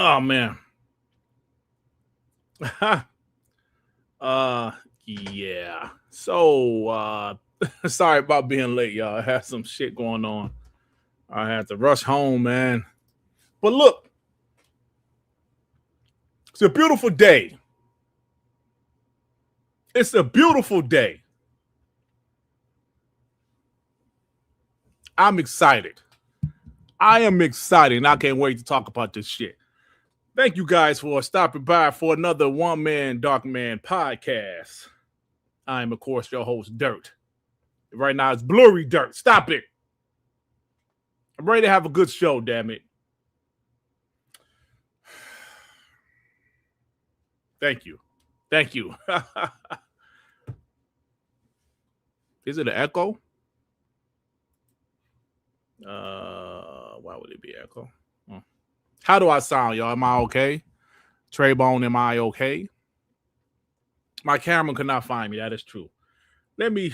Oh man. Yeah. So sorry about being late, y'all. I had some shit going on. I had to rush home, man. But look, it's a beautiful day. It's a beautiful day. I'm excited. I am excited, and I can't wait to talk about this shit. Thank you guys for stopping by for another One Man Dark Man podcast. I am, of course, your host, Dirt. Right now, it's blurry Dirt. Stop it. I'm ready to have a good show, damn it. Thank you. Thank you. Is it an echo? Why would it be echo? How do I sound, y'all? Am I okay? Treybone, am I okay? My camera could not find me. That is true. Let me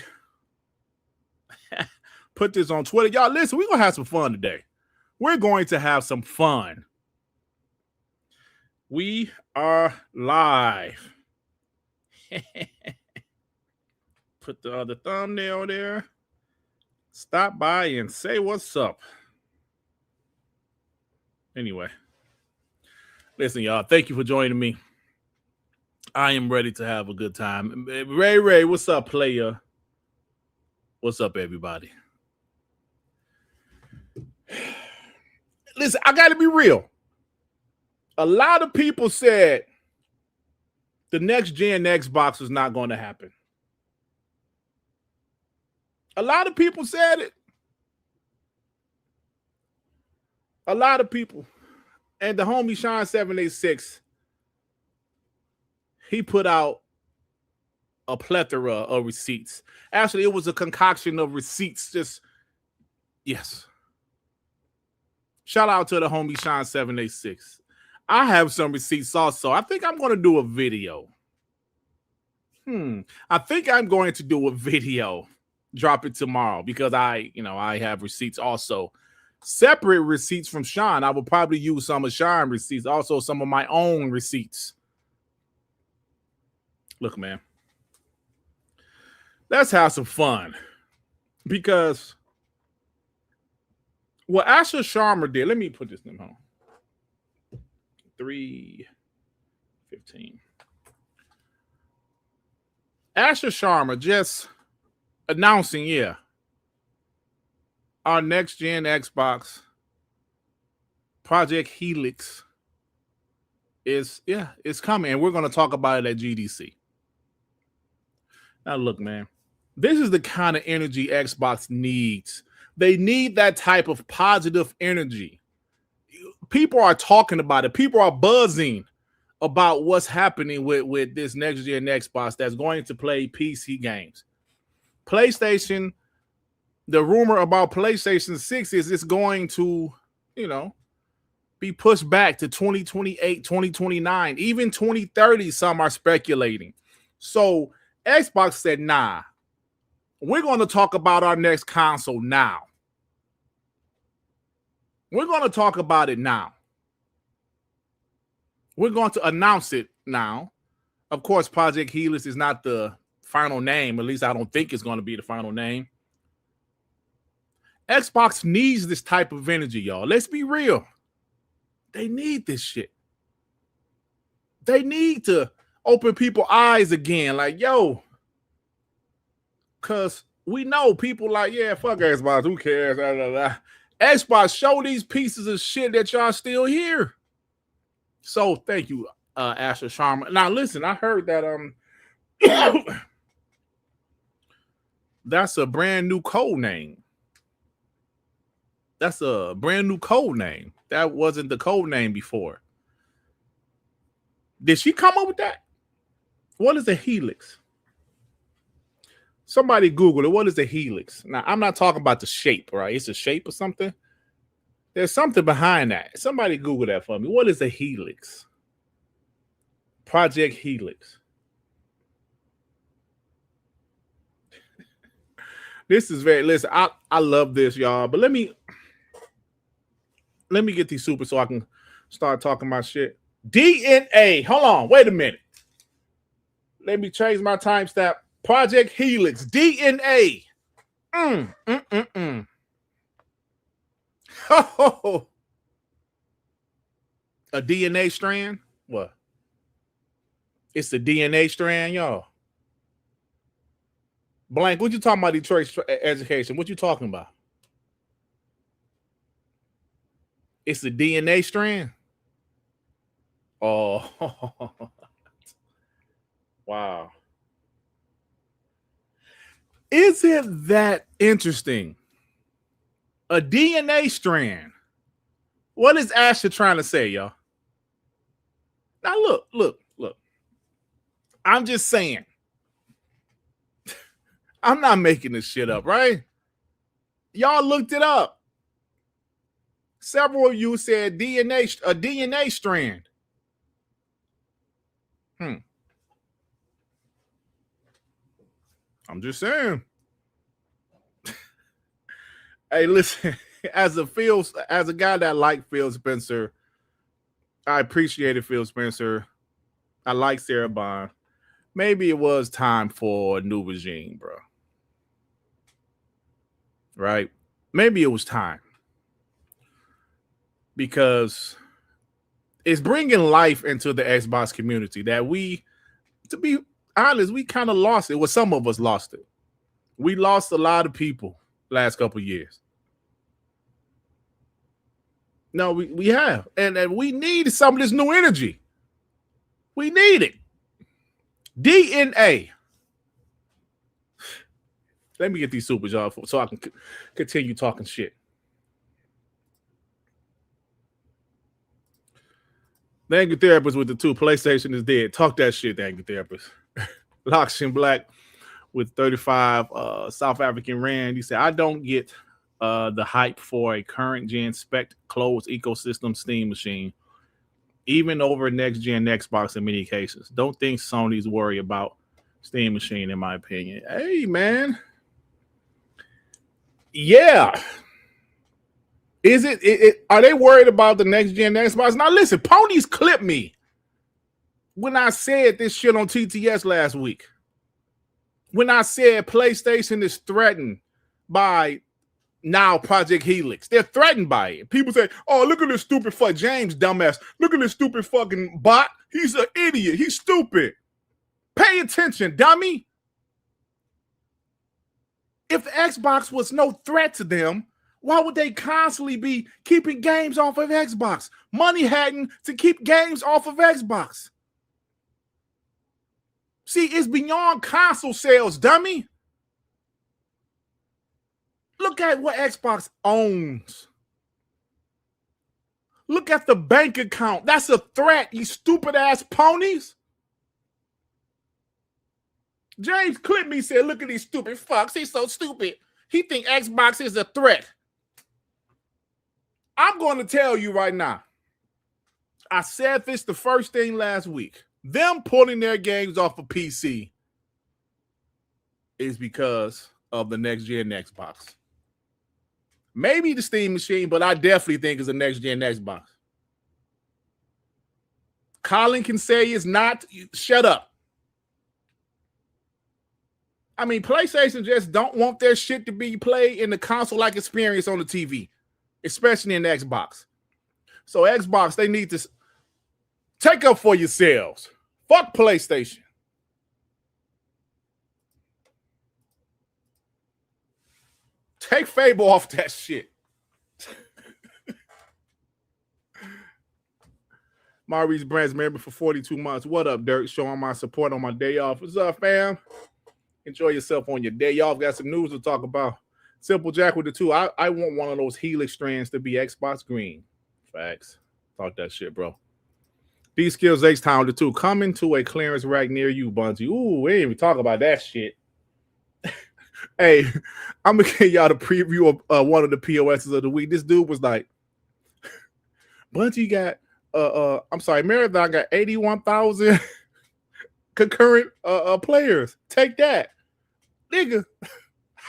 put this on Twitter. Y'all, listen, we're going to have some fun today. We're going to have some fun. We are live. Put the other thumbnail there. Stop by and say what's up. Anyway, listen, y'all, thank you for joining me. I am ready to have a good time. Ray, what's up, player? What's up, everybody? Listen, I got to be real. A lot of people said the next gen Xbox was not going to happen. A lot of people said it. A lot of people. And the homie Sean 786, he put out a plethora of receipts. Actually, it was a concoction of receipts. Yes. Shout out to the homie Sean 786. I have some receipts also. I think I'm going to do a video. I think I'm going to do a video. Drop it tomorrow because I have receipts also. Separate receipts from Sean. I will probably use some of Sean's receipts, also some of my own receipts. Look, man, let's have some fun because what Asha Sharma did, let me put this in home. 3:15. Asha Sharma just announcing, our next gen Xbox Project Helix is coming, and we're going to talk about it at GDC. Now, look, man, this is the kind of energy Xbox needs. They need that type of positive energy. People are talking about it. People are buzzing about what's happening with this next gen Xbox that's going to play PC games. PlayStation, the rumor about PlayStation 6 is it's going to, be pushed back to 2028, 2029, even 2030, some are speculating. So Xbox said, nah, we're going to talk about our next console now. We're going to talk about it now. We're going to announce it now. Of course, Project Helix is not the final name. At least I don't think it's going to be the final name. Xbox needs this type of energy, y'all. Let's be real. They need this shit. They need to open people's eyes again. Like, yo, because we know people like, yeah, fuck Xbox. Who cares? Blah, blah, blah. Xbox, show these pieces of shit that y'all still here. So thank you, Asha Sharma. Now, listen, I heard that that's a brand new code name. That's a brand new code name. That wasn't the code name before. Did she come up with that? What is a Helix? Somebody Google it. What is a Helix? Now, I'm not talking about the shape, right? It's a shape or something. There's something behind that. Somebody Google that for me. What is a Helix? Project Helix. This is listen, I love this, y'all. But let me get these super so I can start talking my shit. DNA. Hold on. Wait a minute. Let me change my timestamp. Project Helix. DNA. Oh, a DNA strand? What? It's the DNA strand, y'all. Blank, what you talking about Detroit education? What you talking about? It's the DNA strand? Oh, wow. Is it that interesting? A DNA strand. What is Asha trying to say, y'all? Now, look. I'm just saying. I'm not making this shit up, right? Y'all looked it up. Several of you said a DNA strand. I'm just saying. Hey, listen, as a guy that liked Phil Spencer, I appreciated Phil Spencer. I like Sarah Bond. Maybe it was time for a new regime, bro. Right? Maybe it was time. Because it's bringing life into the Xbox community that we, to be honest, we kind of lost it. Well, some of us lost it. We lost a lot of people last couple of years. No, we have. And we need some of this new energy. We need it. DNA. Let me get these supers, y'all, so I can continue talking shit. The Angry Therapist with the 2. PlayStation is dead. Talk that shit, the Angry Therapist. Lockshin Black with 35 South African Rand. He said, I don't get the hype for a current gen spec closed ecosystem Steam machine, even over next gen Xbox in many cases. Don't think Sony's worried about Steam machine, in my opinion. Hey, man. Yeah. Is it are they worried about the next gen Xbox? Now listen, ponies clipped me when I said this shit on TTS last week. When I said PlayStation is threatened by now Project Helix. They're threatened by it. People say, oh, look at this stupid fuck James, dumbass. Look at this stupid fucking bot. He's an idiot. He's stupid. Pay attention, dummy. If the Xbox was no threat to them, why would they constantly be keeping games off of Xbox? Money hadn't to keep games off of Xbox. See, it's beyond console sales, dummy. Look at what Xbox owns. Look at the bank account. That's a threat, you stupid ass ponies. James clipped me, said, look at these stupid fucks. He's so stupid. He think Xbox is a threat. I'm going to tell you right now. I said this the first thing last week. Them pulling their games off of PC is because of the next gen Xbox. Maybe the Steam machine, but I definitely think it's a next gen Xbox. Colin can say it's not. Shut up. I mean, PlayStation just don't want their shit to be played in the console-like experience on the TV, especially in the Xbox. So Xbox, they need to take up for yourselves. Fuck PlayStation. Take Fable off that shit. Maurice Brands member for 42 months. What up, Dirt? Showing my support on my day off. What's up, fam? Enjoy yourself on your day. Y'all got some news to talk about. Simple Jack with the 2. I want one of those Helix strands to be Xbox green. Facts. Talk that shit, bro. These skills X Town with the 2. Coming to a clearance rack near you, Bungie. Ooh, we ain't even talk about that shit. Hey, I'm gonna get y'all the preview of one of the POSs of the week. This dude was like, Bungie got Marathon got 81,000 concurrent players. Take that. Nigga,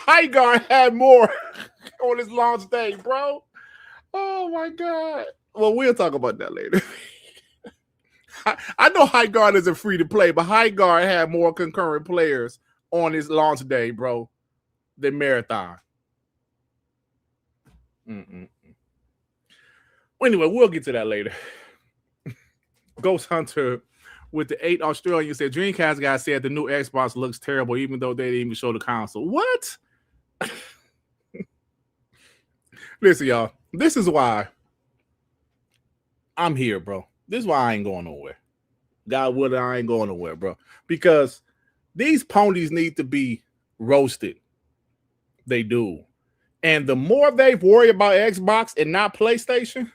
Highguard had more on his launch day, bro. Oh my God. Well, we'll talk about that later. I know High Guard isn't free to play, but High Guard had more concurrent players on his launch day, bro, than Marathon. Anyway, we'll get to that later. Ghost Hunter with the 8 Australian said, Dreamcast Guy said the new Xbox looks terrible, even though they didn't even show the console. What? Listen, y'all, this is why I'm here, bro. This is why I ain't going nowhere. God willing, I ain't going nowhere, bro. Because these ponies need to be roasted. They do. And the more they worry about Xbox and not PlayStation's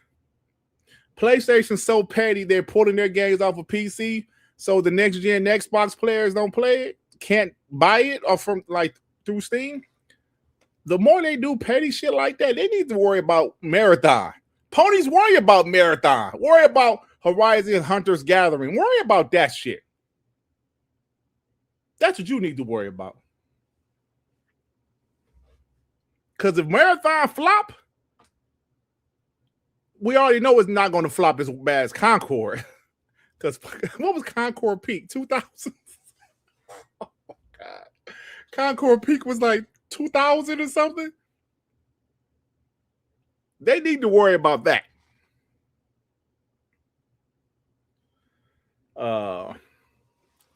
so petty, they're pulling their games off of PC, so the next gen Xbox players don't play it, can't buy it or from like through Steam. The more they do petty shit like that, they need to worry about Marathon. Ponies worry about Marathon. Worry about Horizon Hunters Gathering. Worry about that shit. That's what you need to worry about. Because if Marathon flop, we already know it's not going to flop as bad as Concord. Because what was Concord peak? 2000? Oh, God. Concord peak was like 2000 or something. They need to worry about that.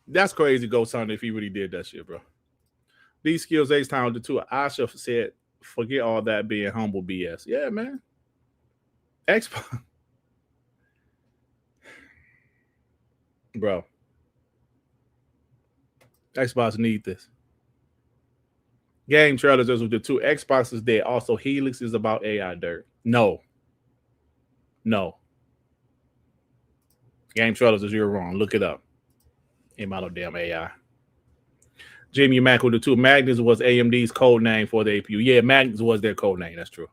That's crazy, Ghost Hunter, if he really did that shit, bro. These skills X time the two. Asha said, forget all that being humble BS. Yeah, man. Xbox. Bro. Xbox need this. Game trailers with the two. Xbox is dead. Also, Helix is about AI dirt. No. Game trailers is you're wrong. Look it up. Ain't about no damn AI. Jimmy Mack with the two. Magnus was AMD's code name for the APU. Yeah, Magnus was their code name. That's true.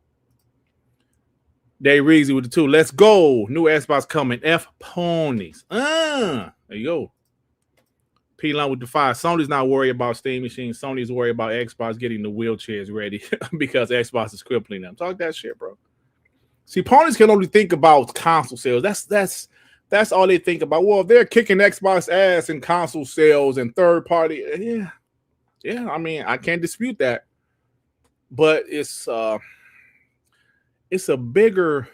Dave Reezy with the two. Let's go. New Xbox coming. F ponies. There you go. P Line with the 5. Sony's not worried about Steam machines. Sony's worried about Xbox getting the wheelchairs ready because Xbox is crippling them. Talk that shit, bro. See, ponies can only think about console sales. That's all they think about. Well, if they're kicking Xbox ass in console sales and third party, yeah. I mean, I can't dispute that, but it's a bigger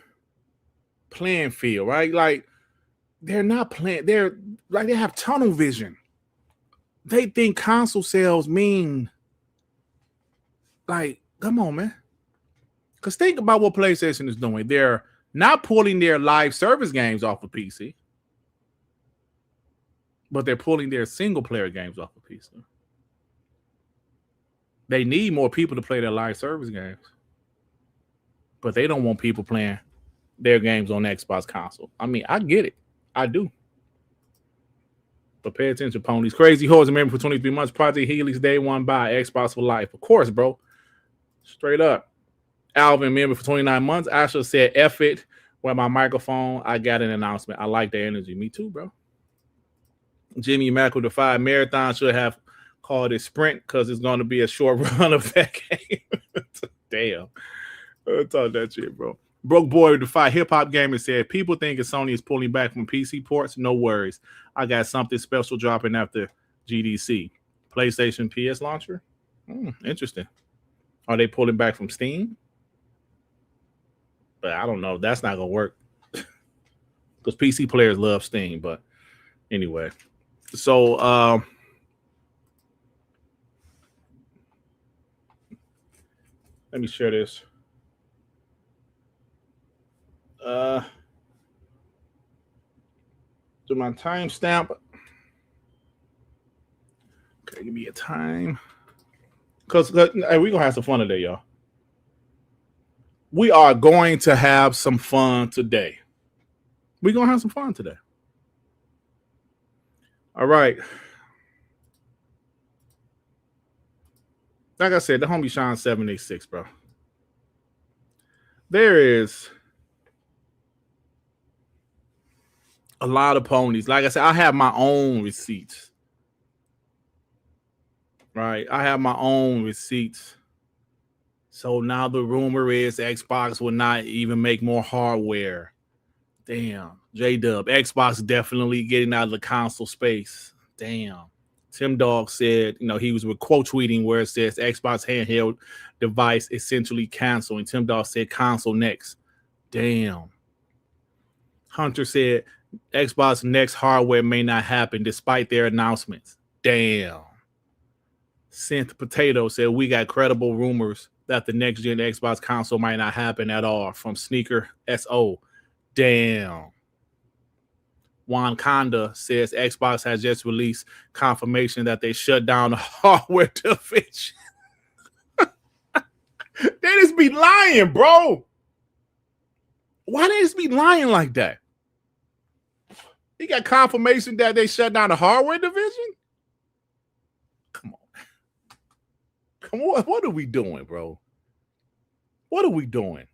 playing field, right? Like they're not playing. They're like they have tunnel vision. They think console sales mean like, come on, man. Because think about what PlayStation is doing. They're not pulling their live service games off of PC, but they're pulling their single player games off of PC. They need more people to play their live service games, but they don't want people playing their games on Xbox console. I mean, I get it. I do. But pay attention, ponies. Crazy Horse, member for 23 months. Project Helix, day one buy. Xbox for life. Of course, bro. Straight up. Alvin, member for 29 months. Asha said, F it. With my microphone, I got an announcement. I like the energy. Me too, bro. Jimmy Mack with the 5. Marathon should have called it sprint because it's going to be a short run of that game. Damn. Talk that shit, bro. Broke Boy with the 5. Hip Hop Gamer said, people think Sony is pulling back from PC ports. No worries. I got something special dropping after GDC. PlayStation PS launcher? Interesting. Are they pulling back from Steam? But I don't know. That's not going to work. Because PC players love Steam. But anyway. So, let me share this. Do my timestamp. Okay, give me a time. Because hey, we're going to have some fun today, y'all. We are going to have some fun today. We're going to have some fun today. All right. Like I said, the homie Sean 786, bro. There is a lot of ponies. Like I said, I have my own receipts. Right? I have my own receipts. So now the rumor is Xbox will not even make more hardware Damn. J-Dub, Xbox definitely getting out of the console space. Damn. Tim Dog said, he was quote tweeting where it says Xbox handheld device essentially canceled. And Tim Dog said console next. Damn. Hunter said Xbox next hardware may not happen despite their announcements. Damn. Synth Potato said we got credible rumors that the next gen Xbox console might not happen at all from Sneaker SO. Damn. Juan Conda says Xbox has just released confirmation that they shut down the hardware division. They just be lying, bro. Why they just be lying like that? He got confirmation that they shut down the hardware division? Come on. Come on. What are we doing, bro? What are we doing?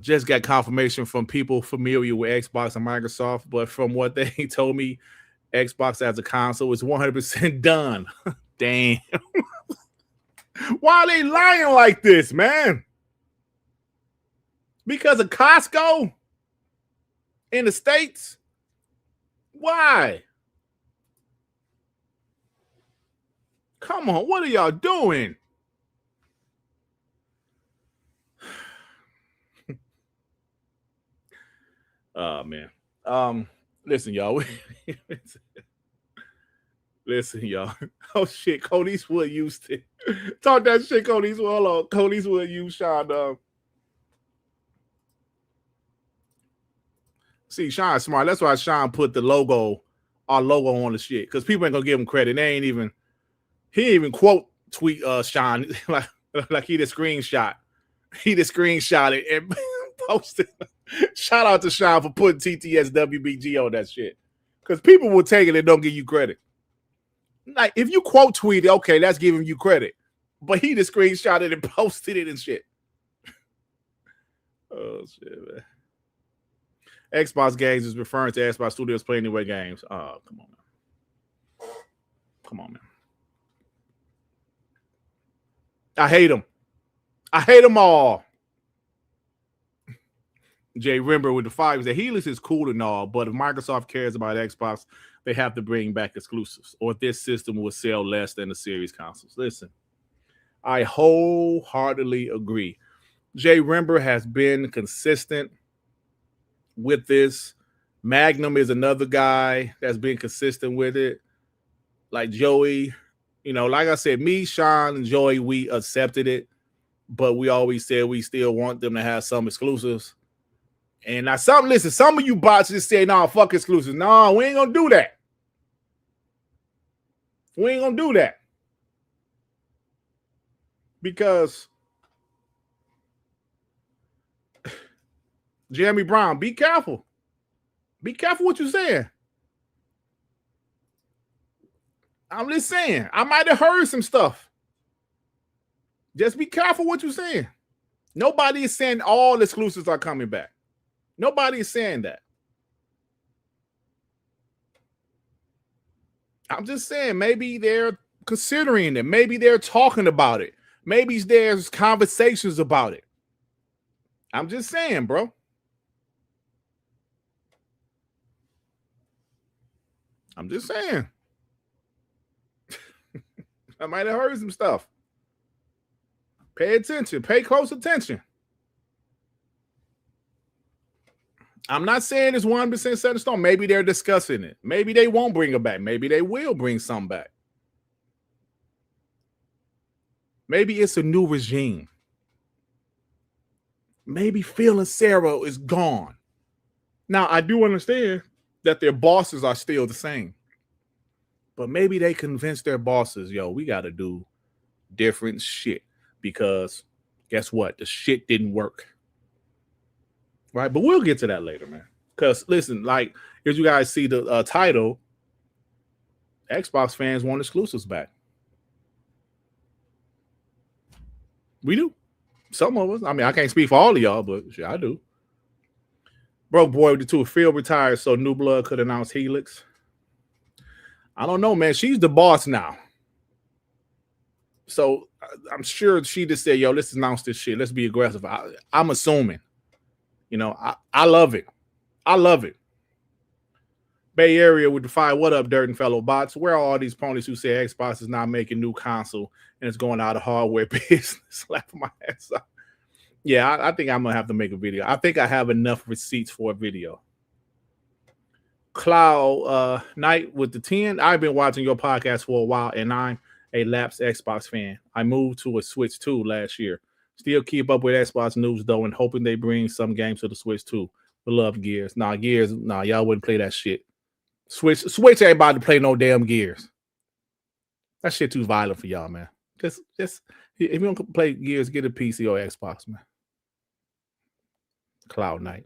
Just got confirmation from people familiar with Xbox and Microsoft, but from what they told me, Xbox as a console is 100% done. Damn. Why are they lying like this, man? Because of Costco in the States? Why? Come on, what are y'all doing? Oh, man. Listen, y'all. Listen, y'all. Oh, shit. Cody Eastwood used it. Talk that shit, Cody Eastwood. Hold on. Cody Eastwood used Sean. See, Sean's smart. That's why Sean put our logo on the shit. Because people ain't going to give him credit. He didn't even quote tweet Sean like he the screenshot. He the screenshot it and posted. Shout out to Sean for putting TTS WBG on that shit. Because people will take it and don't give you credit. Like, if you quote tweet it, okay, that's giving you credit. But he just screenshot it and posted it and shit. Oh, shit, man. Xbox games is referring to Xbox Studios Play Anywhere games. Oh, come on, man. Come on, man. I hate them. I hate them all. Jay Rimber with the five said Helix is cool and all, but if Microsoft cares about Xbox, they have to bring back exclusives, or this system will sell less than the series consoles. Listen, I wholeheartedly agree. Jay Rimber has been consistent with this. Magnum is another guy that's been consistent with it. Like Joey, like I said, me, Sean, and Joey, we accepted it, but we always said we still want them to have some exclusives. And now some of you bots just say, nah, fuck exclusives. No, we ain't gonna do that. We ain't gonna do that. Because Jeremy Brown, be careful. Be careful what you're saying. I'm just saying, I might have heard some stuff. Just be careful what you're saying. Nobody is saying all exclusives are coming back. Nobody is saying that. I'm just saying maybe they're considering it. Maybe they're talking about it. Maybe there's conversations about it. I'm just saying, bro. I'm just saying. I might have heard some stuff. Pay attention. Pay close attention. I'm not saying it's 100% set in stone. Maybe they're discussing it. Maybe they won't bring it back. Maybe they will bring some back. Maybe it's a new regime. Maybe Phil and Sarah is gone. Now, I do understand that their bosses are still the same. But maybe they convince their bosses, yo, we got to do different shit. Because guess what? The shit didn't work. Right? But we'll get to that later, man. Because, listen, like, as you guys see the title, Xbox fans want exclusives back. We do. Some of us. I mean, I can't speak for all of y'all, but shit, I do. Broke boy with the two. Phil retired so New Blood could announce Helix. I don't know, man. She's the boss now. So I'm sure she just said, yo, let's announce this shit. Let's be aggressive. I'm assuming. You know, I love it. I love it. Bay Area would defy what up, Dirt and fellow bots. Where are all these ponies who say Xbox is not making new console and it's going out of hardware business? Slap my ass up. Yeah, I think I'm gonna have to make a video. I think I have enough receipts for a video. Cloud Knight with the 10. I've been watching your podcast for a while, and I'm a lapsed Xbox fan. I moved to a Switch 2 last year. Still keep up with Xbox news though, and hoping they bring some games to the Switch 2. We love Gears. Gears, y'all wouldn't play that shit. Switch ain't about to play no damn Gears. That shit too violent for y'all, man. Just if you don't play Gears, get a PC or Xbox, man. Cloud Knight.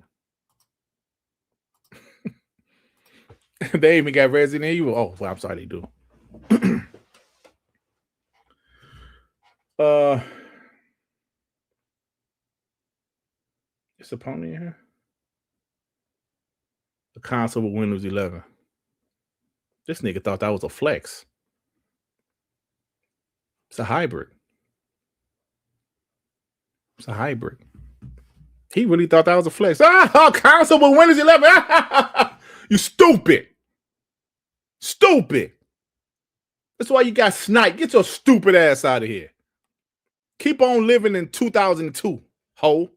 They even got Resident Evil. Oh, well, I'm sorry, they do. It's a pony in here. The console with Windows 11. This nigga thought that was a flex. It's a hybrid. It's a hybrid. He really thought that was a flex. Console with Windows 11. You stupid. Stupid. That's why you got sniped. Get your stupid ass out of here. Keep on living in 2002, ho.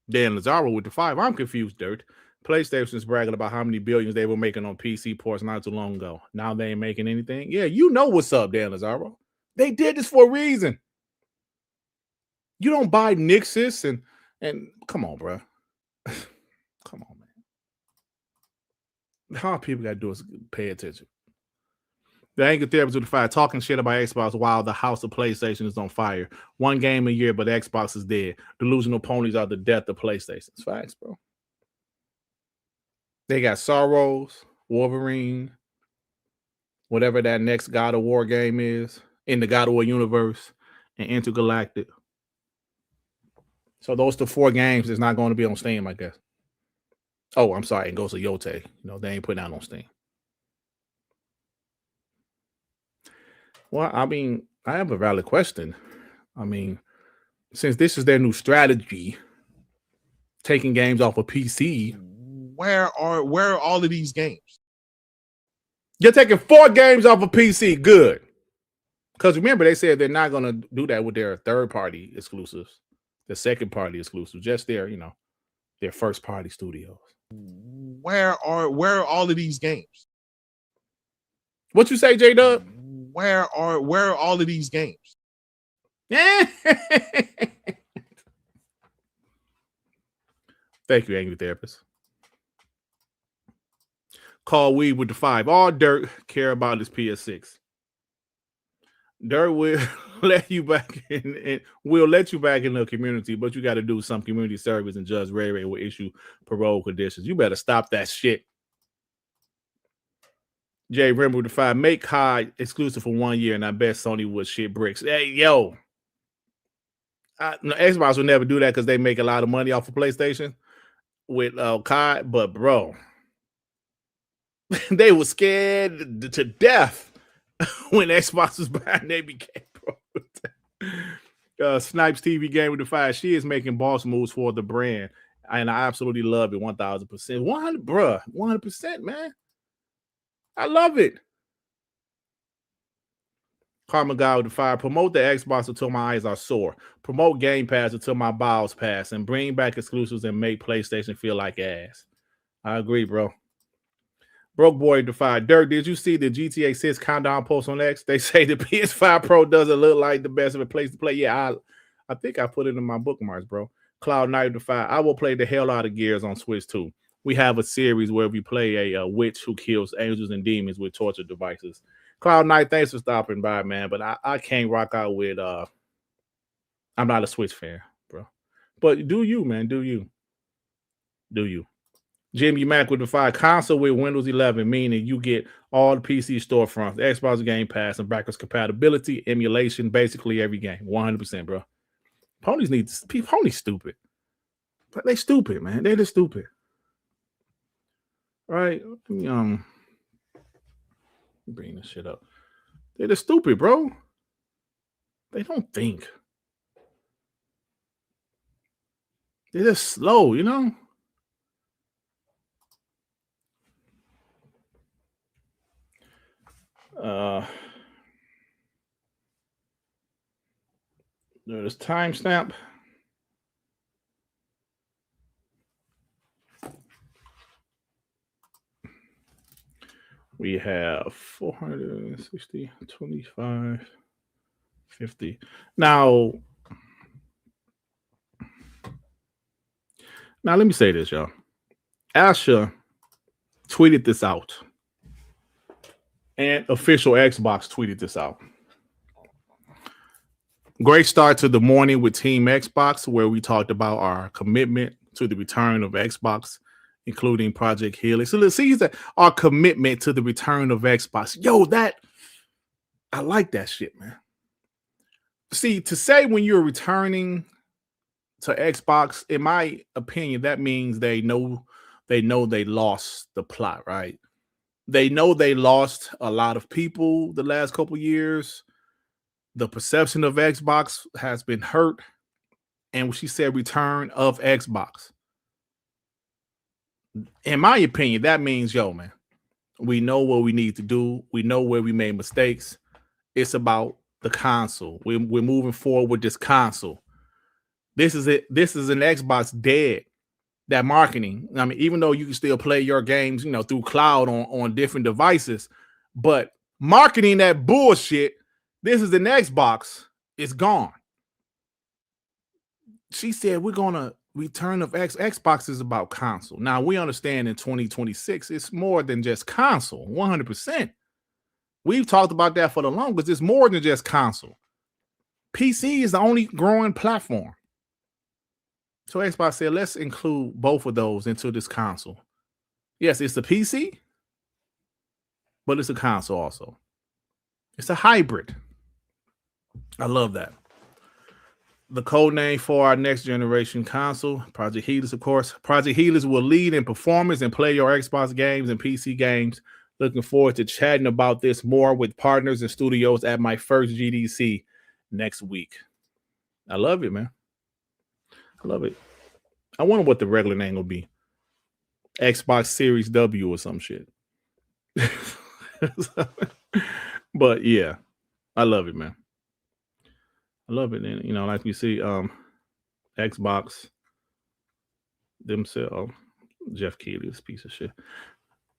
Dan Lazaro with the 5. I'm confused, Dirt. PlayStation's bragging about how many billions they were making on PC ports not too long ago. Now they ain't making anything. Yeah, you know what's up, Dan Lazaro. They did this for a reason. You don't buy Nixus and come on, bro. Come on, man. How people got to do is pay attention. The anger therapist with the 5 talking shit about Xbox while the house of PlayStation is on fire. One game a year, but Xbox is dead. Delusional ponies are the death of PlayStation. It's facts, bro. They got Sorrows, Wolverine, whatever that next God of War game is in the God of War universe, and Intergalactic. So those are the 4 games that's not going to be on Steam, I guess. Oh, I'm sorry. It goes to Yote. They ain't putting out on Steam. Well, I mean, I have a valid question. I mean, since this is their new strategy, taking games off of PC, where are all of these games? You're taking 4 games off of PC. Good. Because remember, they said they're not going to do that with their third-party exclusives, the second-party exclusives, just their, their first-party studios. Where are all of these games? What you say, J-Dub? Where are all of these games? Thank you, Angry Therapist. Call Weed with the 5. All Dirt care about is PS6. Dirt will let you back in, and will let you back in the community, but you got to do some community service, and Judge Ray will issue parole conditions. You better stop that shit. Jay, remember the 5. Make COD exclusive for 1 year, and I bet Sony would shit bricks. Hey, yo. Xbox would never do that because they make a lot of money off of PlayStation with COD, but bro, they were scared to death when Xbox was buying they became pro. Snipes TV game with the 5. She is making boss moves for the brand, and I absolutely love it. 1,000%. 100, bruh, 100%, man. I love it. Karma Guy with the 5. Promote the Xbox until my eyes are sore. Promote Game Pass until my bowels pass, and bring back exclusives and make PlayStation feel like ass. I agree, bro. Broke Boy with the 5. Dirt, did you see the GTA 6 countdown post on X? They say the PS5 Pro doesn't look like the best of a place to play. Yeah, I think I put it in my bookmarks, bro. Cloud Knight with the 5. I will play the hell out of Gears on Switch 2. We have a series where we play a witch who kills angels and demons with torture devices. Cloud Knight, thanks for stopping by, man. But I can't rock out with I'm not a Switch fan, bro. But do you, man? Do you? Do you? Jimmy Mack with the 5. Console with Windows 11, meaning you get all the PC storefronts, Xbox Game Pass, and backwards compatibility, emulation, basically every game. 100%, bro. Ponies stupid. They stupid, man. They're just stupid. All right. Bring this shit up. They're just stupid, bro. They don't think. They're just slow, you know. There's timestamp. We have 460, 25, 50. Now let me say this, y'all. Asha tweeted this out. And official Xbox tweeted this out. Great start to the morning with Team Xbox, where we talked about our commitment to the return of Xbox, including Project Helix. So let's see our commitment to the return of Xbox. Yo, I like that shit, man. See, to say when you're returning to Xbox, in my opinion, that means they know they lost the plot, right? They know they lost a lot of people the last couple years. The perception of Xbox has been hurt. And when she said return of Xbox, in my opinion, that means, yo, man, we know what we need to do. We know where we made mistakes. It's about the console. We're moving forward with this console. This is it. This is an Xbox dead. That marketing. I mean, even though you can still play your games, you know, through cloud on different devices, but marketing that bullshit, this is an Xbox, it's gone. She said we're gonna return of Xbox is about console. Now we understand in 2026, it's more than just console, 100%. We've talked about that for the longest. It's more than just console. PC is the only growing platform. So Xbox said, let's include both of those into this console. Yes, it's the PC, but it's a console also. It's a hybrid. I love that. The code name for our next generation console, Project Helix, of course. Project Helix will lead in performance and play your Xbox games and PC games. Looking forward to chatting about this more with partners and studios at my first GDC next week. I love it, man. I love it. I wonder what the regular name will be. Xbox Series W or some shit. But yeah, I love it, man. I love it. And, you know, like we see Xbox themselves, Jeff Keighley, this piece of shit.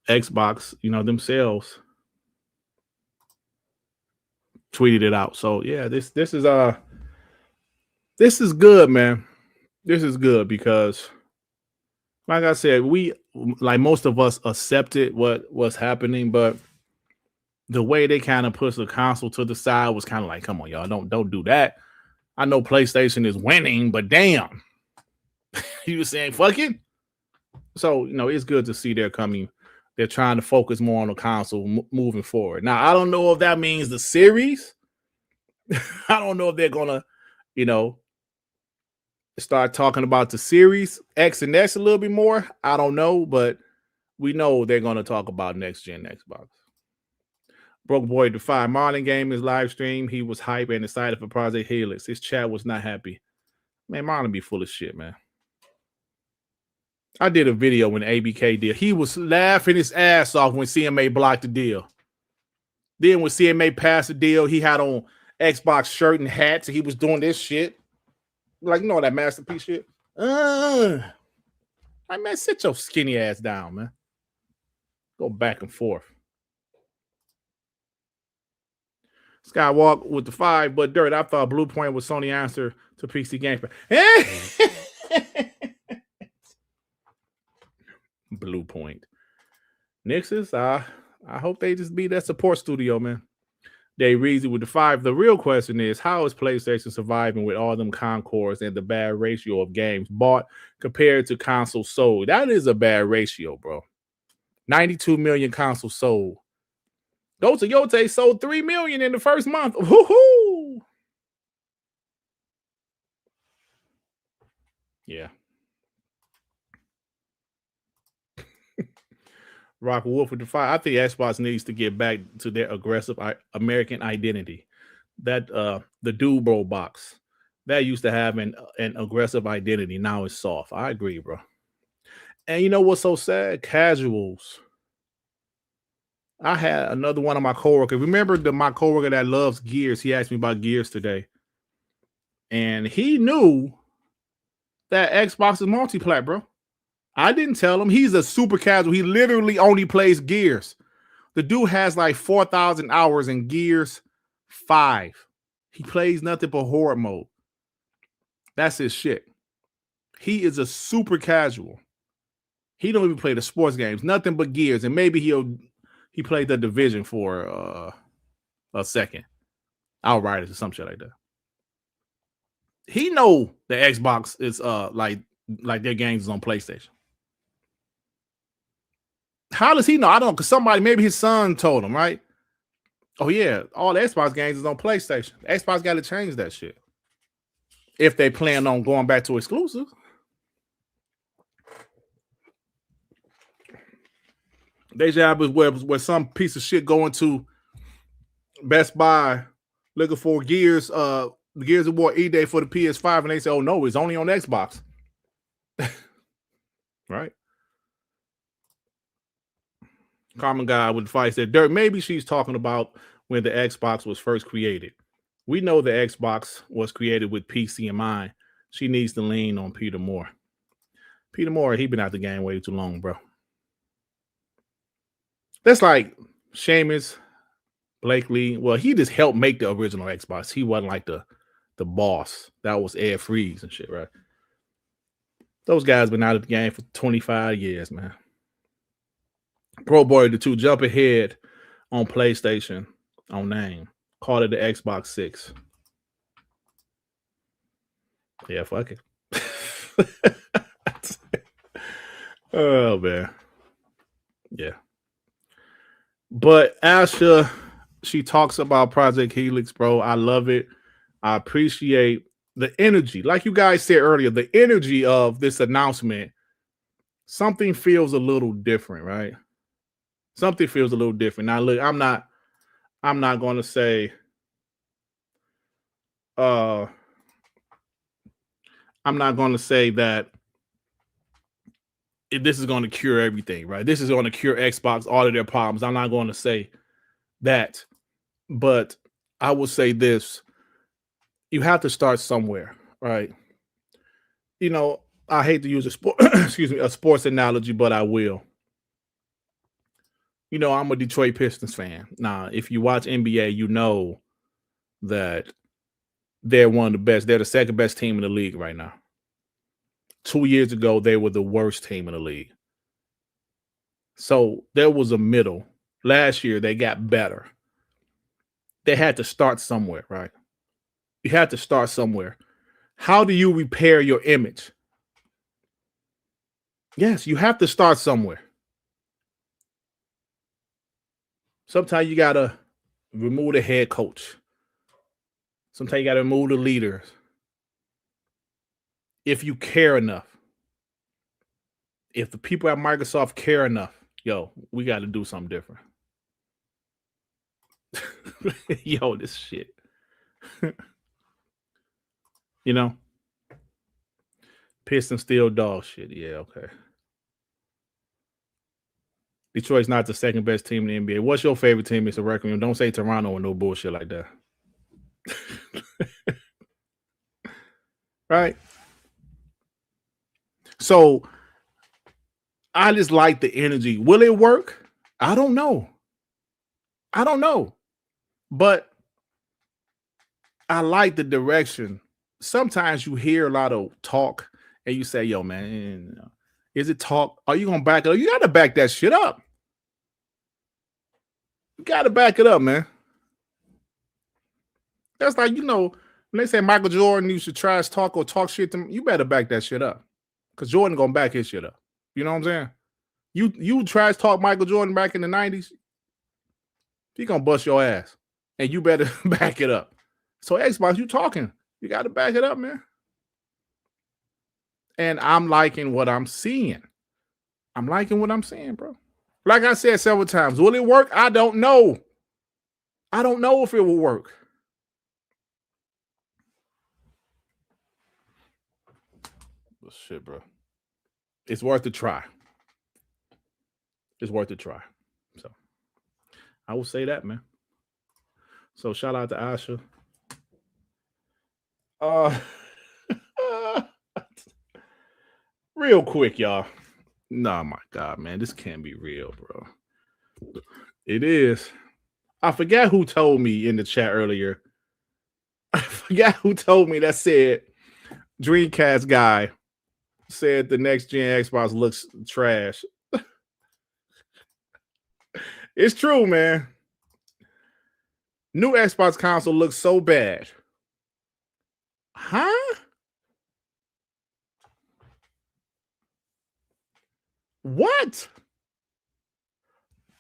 Xbox, you know, themselves tweeted it out. So yeah, this is good, man. This is good because, like I said, we, like most of us, accepted what's happening, but the way they kind of pushed the console to the side was kind of like, come on, y'all, don't do that. I know PlayStation is winning, but damn, you were saying fuck it. So, you know, it's good to see they're coming. They're trying to focus more on the console moving forward. Now, I don't know if that means the series. I don't know if they're gonna, you know, start talking about the series X and S a little bit more. I don't know, but we know they're gonna talk about next gen Xbox. Broke Boy Defy Marlon Gaming's live stream. He was hype and excited for Project Helix. His chat was not happy. Man, Marlon be full of shit, man. I did a video when ABK did. He was laughing his ass off when CMA blocked the deal. Then when CMA passed the deal, he had on Xbox shirt and hats, and he was doing this shit. Like, you know that masterpiece shit? Like, man, sit your skinny ass down, man. Go back and forth. Skywalk with the 5, but Dirt, I thought Blue Point was Sony answer to PC Gamepass. Blue Point. Nixus, I hope they just be that support studio, man. They Reezy with the 5. The real question is, how is PlayStation surviving with all them Concords and the bad ratio of games bought compared to consoles sold? That is a bad ratio, bro. 92 million consoles sold. Yote sold 3 million in the first month. Woohoo! Yeah. Rock Wolf with the 5. I think Xbox needs to get back to their aggressive American identity. That the Dubro box. That used to have an aggressive identity. Now it's soft. I agree, bro. And you know what's so sad? Casuals. I had another one of my coworkers. Remember my coworker that loves Gears? He asked me about Gears today. And he knew that Xbox is multiplayer, bro. I didn't tell him. He's a super casual. He literally only plays Gears. The dude has like 4,000 hours in Gears 5. He plays nothing but horde mode. That's his shit. He is a super casual. He don't even play the sports games, nothing but Gears, and maybe he played the Division for a second, Outriders or some shit like that. He know the Xbox is like their games is on PlayStation. How does he know? I don't know, because somebody, maybe his son told him, right? Oh yeah, all the Xbox games is on PlayStation. Xbox got to change that shit if they plan on going back to exclusives. Their job is where some piece of shit going to Best Buy looking for Gears of War E-Day for the PS5, and they say, oh no, it's only on Xbox. Right? Common Guy with advice that Dirt, maybe she's talking about when the Xbox was first created. We know the Xbox was created with PC in mind. She needs to lean on Peter Moore. Peter Moore, he been out the game way too long, bro. That's like Seamus Blakely. Well, he just helped make the original Xbox. He wasn't like the boss. That was Ed Freeze and shit, right? Those guys been out of the game for 25 years, man. Pro Boy the 2 jump ahead on PlayStation on name. Call it the Xbox 6. Yeah, fuck it. Oh man. Yeah. But Asha, she talks about Project Helix, bro. I love it. I appreciate the energy. Like you guys said earlier, the energy of this announcement, something feels a little different, right? Something feels a little different. Now, look, I'm not going to say I'm not going to say that this is going to cure everything, right? This is going to cure Xbox, all of their problems. I'm not going to say that, but I will say this. You have to start somewhere, right? You know, I hate to use a sports analogy, but I will. You know, I'm a Detroit Pistons fan. Now, if you watch NBA, you know that they're one of the best. They're the second best team in the league right now. 2 years ago, they were the worst team in the league. So there was a middle. Last year, they got better. They had to start somewhere, right? You had to start somewhere. How do you repair your image? Yes, you have to start somewhere. Sometimes you got to remove the head coach. Sometimes you got to remove the leaders. If you care enough, if the people at Microsoft care enough, yo, we got to do something different. Yo, this shit. You know? Pistons still dog shit. Yeah, okay. Detroit's not the second best team in the NBA. What's your favorite team, Mr. Requiem? Don't say Toronto or no bullshit like that. Right? So I just like the energy. Will it work? I don't know. But I like the direction. Sometimes you hear a lot of talk and you say, yo, man, is it talk? Are you going to back it up? You got to back that shit up. You got to back it up, man. That's like, you know, when they say Michael Jordan used to trash talk or talk shit to him, you better back that shit up. Because Jordan going to back his shit up. You know what I'm saying? You trash talk Michael Jordan back in the 90s, he going to bust your ass. And you better back it up. So Xbox, you talking. You got to back it up, man. And I'm liking what I'm seeing. I'm liking what I'm seeing, bro. Like I said several times, will it work? I don't know. I don't know if it will work. Shit, bro. It's worth a try. It's worth a try. So I will say that, man. So shout out to Asha. Real quick, y'all. Nah, my God, man. This can't be real, bro. It is. I forgot who told me in the chat earlier. I forgot who told me that said Dreamcast Guy said the next gen Xbox looks trash. It's true, man. New Xbox console looks so bad. Huh? What?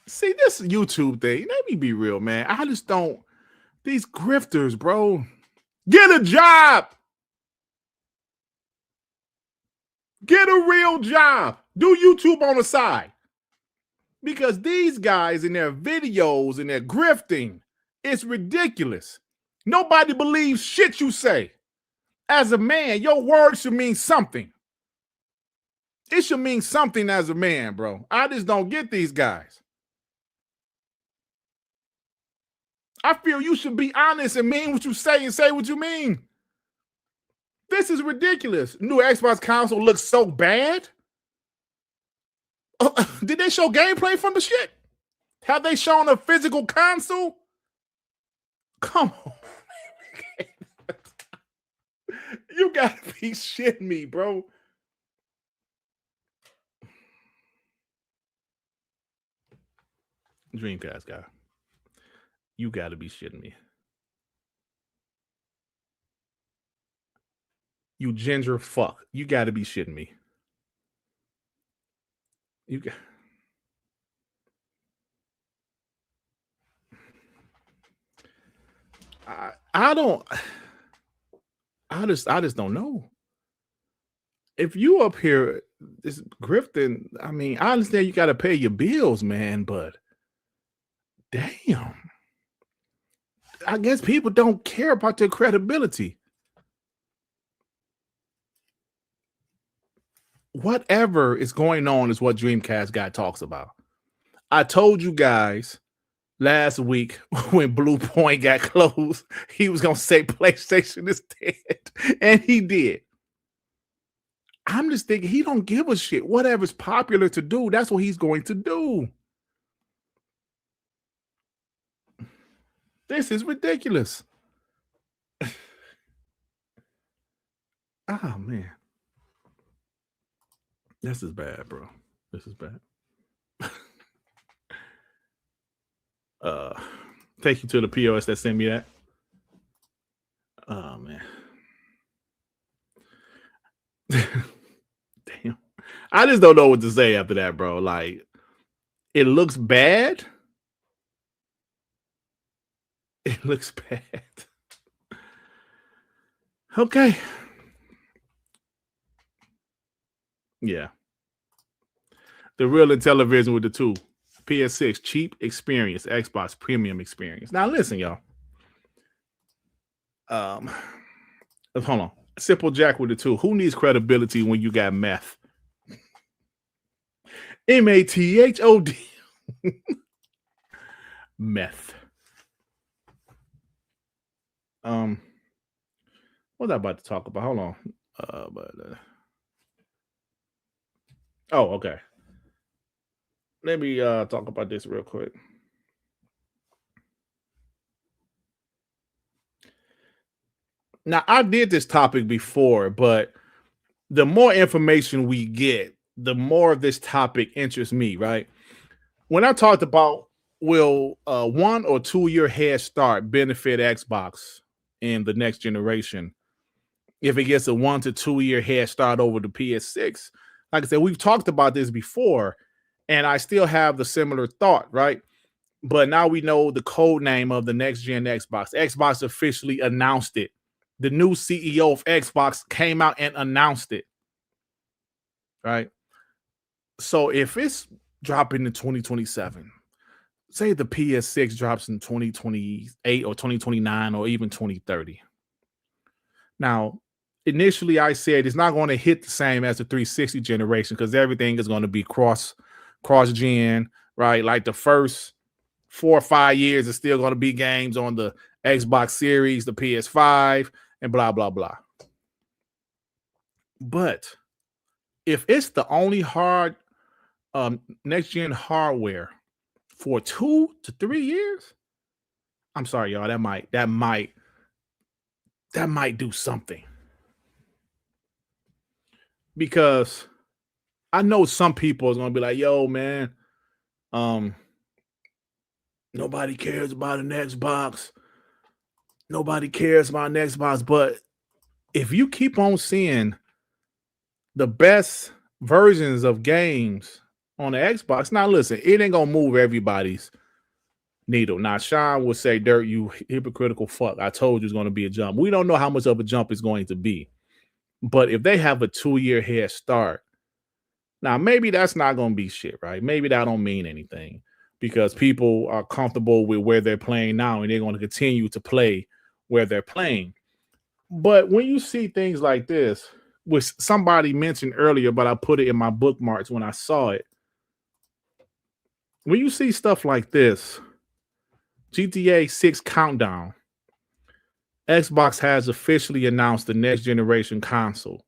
See, this YouTube thing, let me be real, man. I just don't. These grifters, bro. Get a job. Get a real job. Do YouTube on the side. Because these guys in their videos and their grifting, it's ridiculous. Nobody believes shit you say. As a man, your word should mean something. It should mean something as a man, bro. I just don't get these guys. I feel you should be honest and mean what you say and say what you mean. This is ridiculous. New Xbox console looks so bad. Did they show gameplay from the shit? Have they shown a physical console? Come on. You gotta be shitting me, bro. Dreamcast Guy. You gotta be shitting me. You ginger fuck. You gotta be shitting me. You got. I don't. I just don't know. If you up here this grifting, I mean, I understand you got to pay your bills, man, but damn. I guess people don't care about your credibility. Whatever is going on is what Dreamcast Guy talks about. I told you guys last week when Blue Point got closed, he was going to say PlayStation is dead, and he did. I'm just thinking he don't give a shit. Whatever's popular to do, that's what he's going to do. This is ridiculous. Oh, man. This is bad, bro. This is bad. Take you to the POS that sent me that. Oh, man. Damn. I just don't know what to say after that, bro. Like, it looks bad. It looks bad. Okay. Yeah. The real Intellivision with the two. PS6, cheap experience. Xbox premium experience. Now, listen, y'all. Hold on. Simple Jack with the two. Who needs credibility when you got meth? MATHOD. Meth. What was I about to talk about? Hold on. Oh, okay. Let me talk about this real quick. Now, I did this topic before, but the more information we get, the more of this topic interests me, right? When I talked about will 1 or 2 year head start benefit Xbox in the next generation if it gets a 1 to 2 year head start over the PS6, like I said, we've talked about this before, and I still have the similar thought, right? But now we know the code name of the next gen Xbox. Xbox officially announced it. The new CEO of Xbox came out and announced it, right? So if it's dropping in 2027, say the PS6 drops in 2028 or 2029 or even 2030. Now, initially I said it's not going to hit the same as the 360 generation because everything is going to be cross gen, right? Like the first 4 or 5 years is still going to be games on the Xbox Series, the PS5, and blah blah blah. But if it's the only next gen hardware for 2 to 3 years, I'm sorry, y'all. That might do something. Because I know some people is gonna be like, yo, man, nobody cares about an Xbox. Nobody cares about an Xbox. But if you keep on seeing the best versions of games on the Xbox, now listen, it ain't gonna move everybody's needle. Now, Sean would say, Dirt, you hypocritical fuck. I told you it's gonna be a jump. We don't know how much of a jump it's going to be. But if they have a 2-year head start, now maybe that's not going to be shit, right? Maybe that don't mean anything because people are comfortable with where they're playing now and they're going to continue to play where they're playing. But when you see things like this, which somebody mentioned earlier, but I put it in my bookmarks when I saw it. When you see stuff like this, GTA 6 countdown, Xbox has officially announced the next generation console,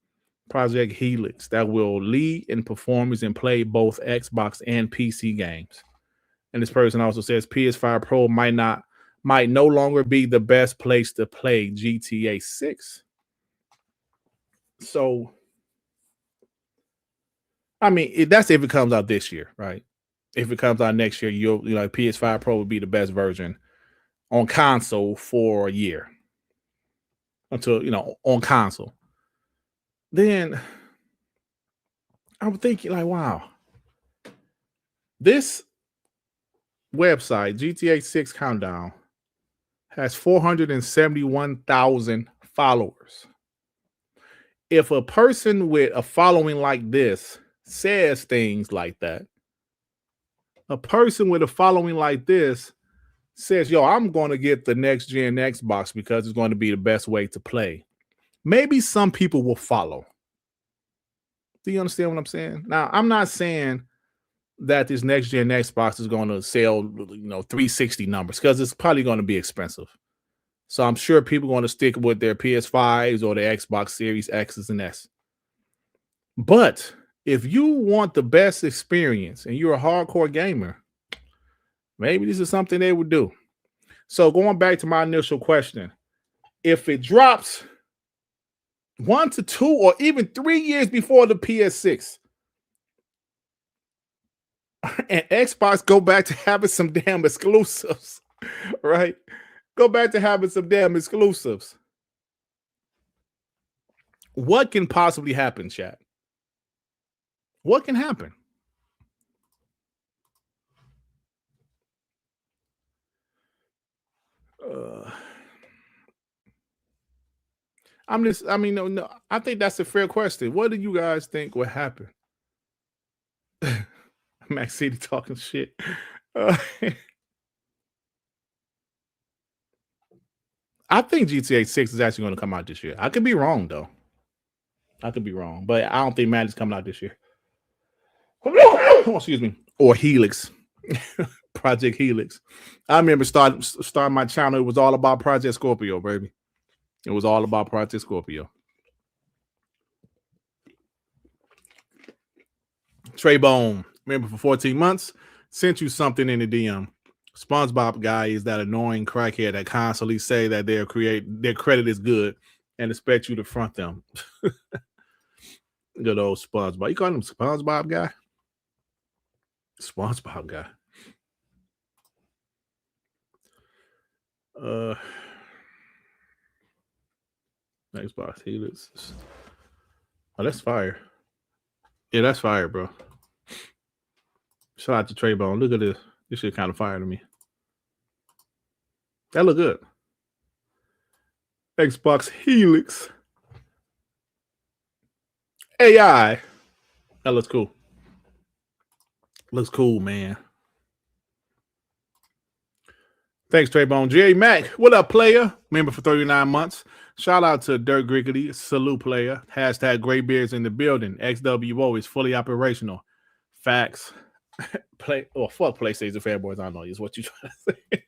Project Helix, that will lead in performance and play both Xbox and PC games. And this person also says PS5 Pro might no longer be the best place to play GTA 6. So, I mean, that's if it comes out this year, right? If it comes out next year, PS5 Pro would be the best version on console for a year until on console. Then I'm thinking like, wow, this website, GTA 6 Countdown, has 471,000 followers. If a person with a following like this says things like that, a person with a following like this says, yo, I'm going to get the next gen Xbox because it's going to be the best way to play. Maybe some people will follow. Do you understand what I'm saying? Now, I'm not saying that this next gen Xbox is going to sell, 360 numbers because it's probably going to be expensive. So I'm sure people are going to stick with their PS5s or their Xbox Series X's and S. But if you want the best experience and you're a hardcore gamer, maybe this is something they would do. So going back to my initial question, if it drops 1 to 2 or even 3 years before the PS6, and Xbox go back to having some damn exclusives, right? Go back to having some damn exclusives. What can possibly happen, chat? What can happen? No, I think that's a fair question. What do you guys think would happen? Max City talking shit. I think GTA 6 is actually going to come out this year. I could be wrong, though. I could be wrong, but I don't think Madden's coming out this year. Oh, excuse me. Or Helix. Project Helix. I remember starting my channel. It was all about Project Scorpio, baby. It was all about Project Scorpio. Trey Bone, remember for 14 months, sent you something in the DM. SpongeBob guy is that annoying crackhead that constantly say that their credit is good and expect you to front them. Good old SpongeBob. You call him SpongeBob guy? SpongeBob guy. Xbox Helix. Oh, that's fire. Yeah, that's fire, bro. Shout out to Trey Bone. Look at this. This shit kind of fire to me. That look good. Xbox Helix. AI. That looks cool. Looks cool, man. Thanks, Traybone. Jerry Mack, what up, player? Member for 39 months. Shout out to Dirt Griggity, salute player. Hashtag Graybeards in the building. XWO is fully operational. Facts. Fuck PlayStation fanboys. I know is what you trying to say.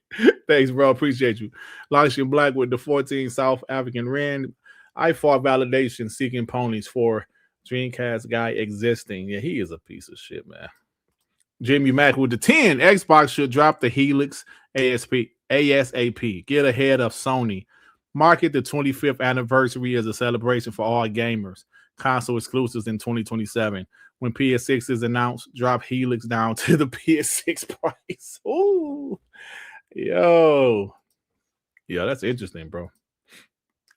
Thanks, bro. Appreciate you. Langshin Black with the 14 South African Rand. I fought validation seeking ponies for Dreamcast Guy existing. Yeah, he is a piece of shit, man. Jimmy Mack with the 10. Xbox should drop the Helix ASAP. Get ahead of Sony. Market the 25th anniversary as a celebration for all gamers. Console exclusives in 2027. When PS6 is announced, drop Helix down to the PS6 price. Ooh. Yo. Yeah, that's interesting, bro.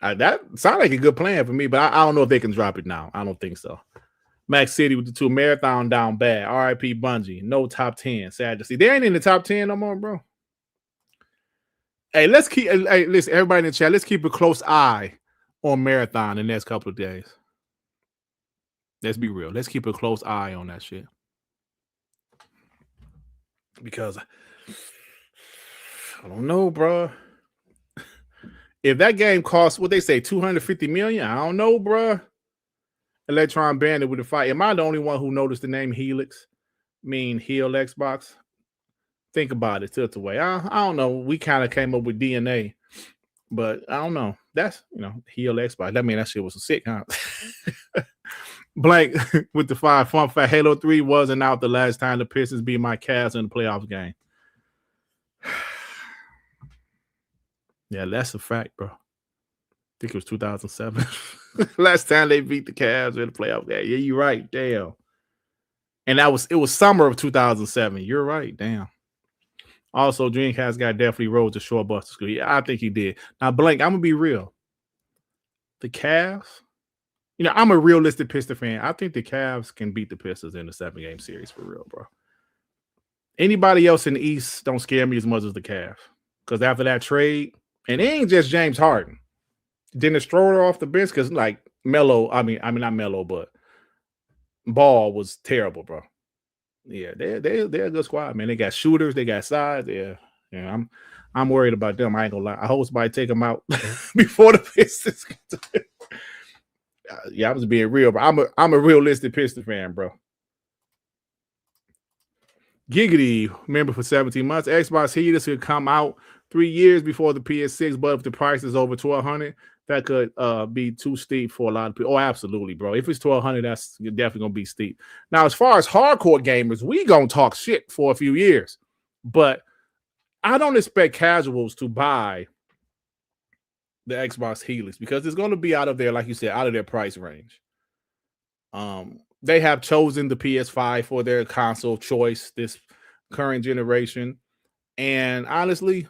That sounds like a good plan for me, but I don't know if they can drop it now. I don't think so. Max City with the 2. Marathon down bad. RIP Bungie. No top 10. Sad to see. They ain't in the top 10 no more, bro. Hey, listen, everybody in the chat, let's keep a close eye on Marathon the next couple of days. Let's be real. Let's keep a close eye on that shit. Because I don't know, bro. If that game costs what they say, 250 million, I don't know, bro. Electron Bandit with the fight. Am I the only one who noticed the name Helix mean heal Xbox? Think about it, tilt away. I don't know. We kind of came up with DNA, but I don't know. That's heal Xbox. That mean that shit was sick, huh? Blank with the 5. Fun fact: Halo 3 wasn't out the last time the Pistons beat my Cavs in the playoffs game. Yeah, that's a fact, bro. I think it was 2007. Last time they beat the Cavs in the playoff game. Yeah, you're right. Damn. And it was summer of 2007. You're right. Damn. Also, Dreamcast Guy definitely rode the short bus to school. Yeah, I think he did. Now, Blank, I'm gonna be real. The Cavs, I'm a realistic Pistons fan. I think the Cavs can beat the Pistons in the 7-game series for real, bro. Anybody else in the East don't scare me as much as the Cavs. Because after that trade, and it ain't just James Harden. Dennis Schroeder off the bench because Melo, I mean not Melo, but Ball was terrible, bro. Yeah, they're a good squad, man. They got shooters, they got size. Yeah. I'm worried about them. I ain't gonna lie. I hope somebody take them out before the Pistons. Yeah, I was being real, bro. I'm a realistic Pistons fan, bro. Giggity, member for 17 months. Xbox Helix could come out 3 years before the PS6, but if the price is over $1,200, that could be too steep for a lot of people. Oh, absolutely, bro. If it's $1,200, that's definitely gonna be steep. Now, as far as hardcore gamers, we gonna talk shit for a few years, but I don't expect casuals to buy the Xbox Helix because it's gonna be out of their, like you said, out of their price range. They have chosen the PS5 for their console choice this current generation, and honestly,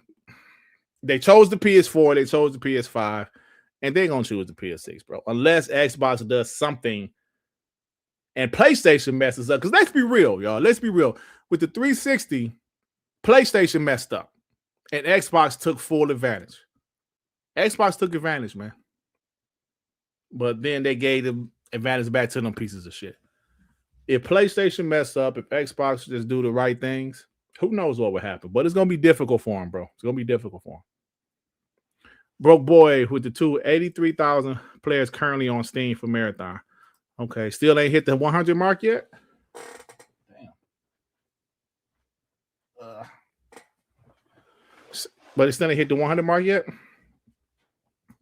they chose the PS4, they chose the PS5. And they're going to choose the PS6, bro. Unless Xbox does something and PlayStation messes up. Because let's be real, y'all. Let's be real. With the 360, PlayStation messed up. And Xbox took full advantage. Xbox took advantage, man. But then they gave the advantage back to them pieces of shit. If PlayStation mess up, if Xbox just do the right things, who knows what would happen. But it's going to be difficult for them, bro. It's going to be difficult for them. Broke Boy with the 283,000 players currently on Steam for Marathon. Okay, still ain't hit the 100 mark yet. Damn. But it still ain't hit the 100 mark yet.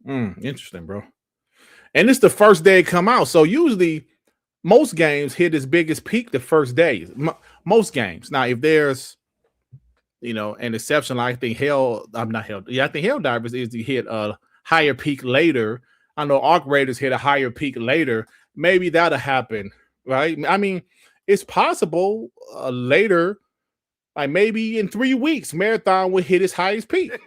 Interesting, bro. And it's the first day it come out. So usually most games hit its biggest peak the first day. Most games. Now, if there's an exception, I think I think Helldivers is to hit a higher peak later. I know Arc Raiders hit a higher peak later. Maybe that'll happen, right? I mean, it's possible later, like maybe in 3 weeks, Marathon will hit its highest peak.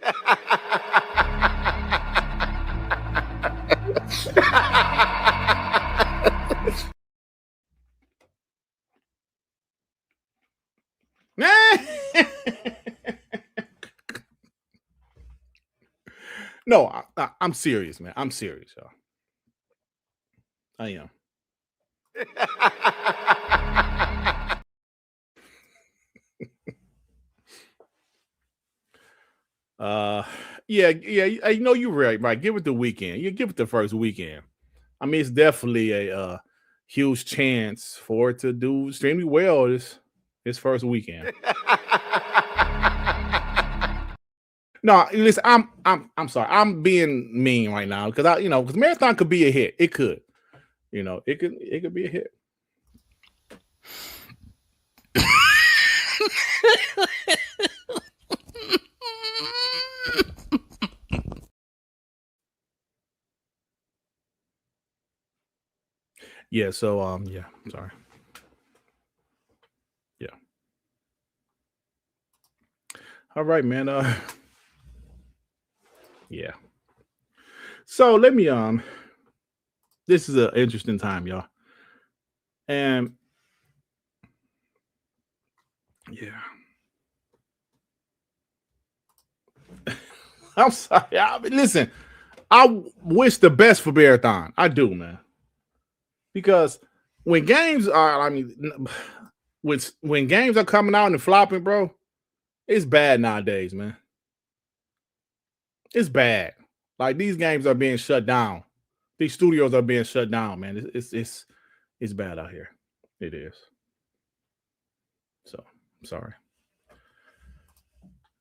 No, I'm serious, man. I'm serious, y'all. I am. Yeah, you know you're right. Give it the weekend. You give it the first weekend. I mean, it's definitely a huge chance for it to do extremely well this first weekend. No, listen, I'm sorry. I'm being mean right now because because Marathon could be a hit. It could. It could be a hit. Yeah, so yeah, sorry. Yeah. All right, man. Yeah. So let me this is an interesting time, y'all. And yeah. I'm sorry. Listen, I wish the best for Marathon. I do, man. Because when games are, when games are coming out and flopping, bro, it's bad nowadays, man. It's bad. Like these games are being shut down. These studios are being shut down, man. It's bad out here. It is. So I'm sorry.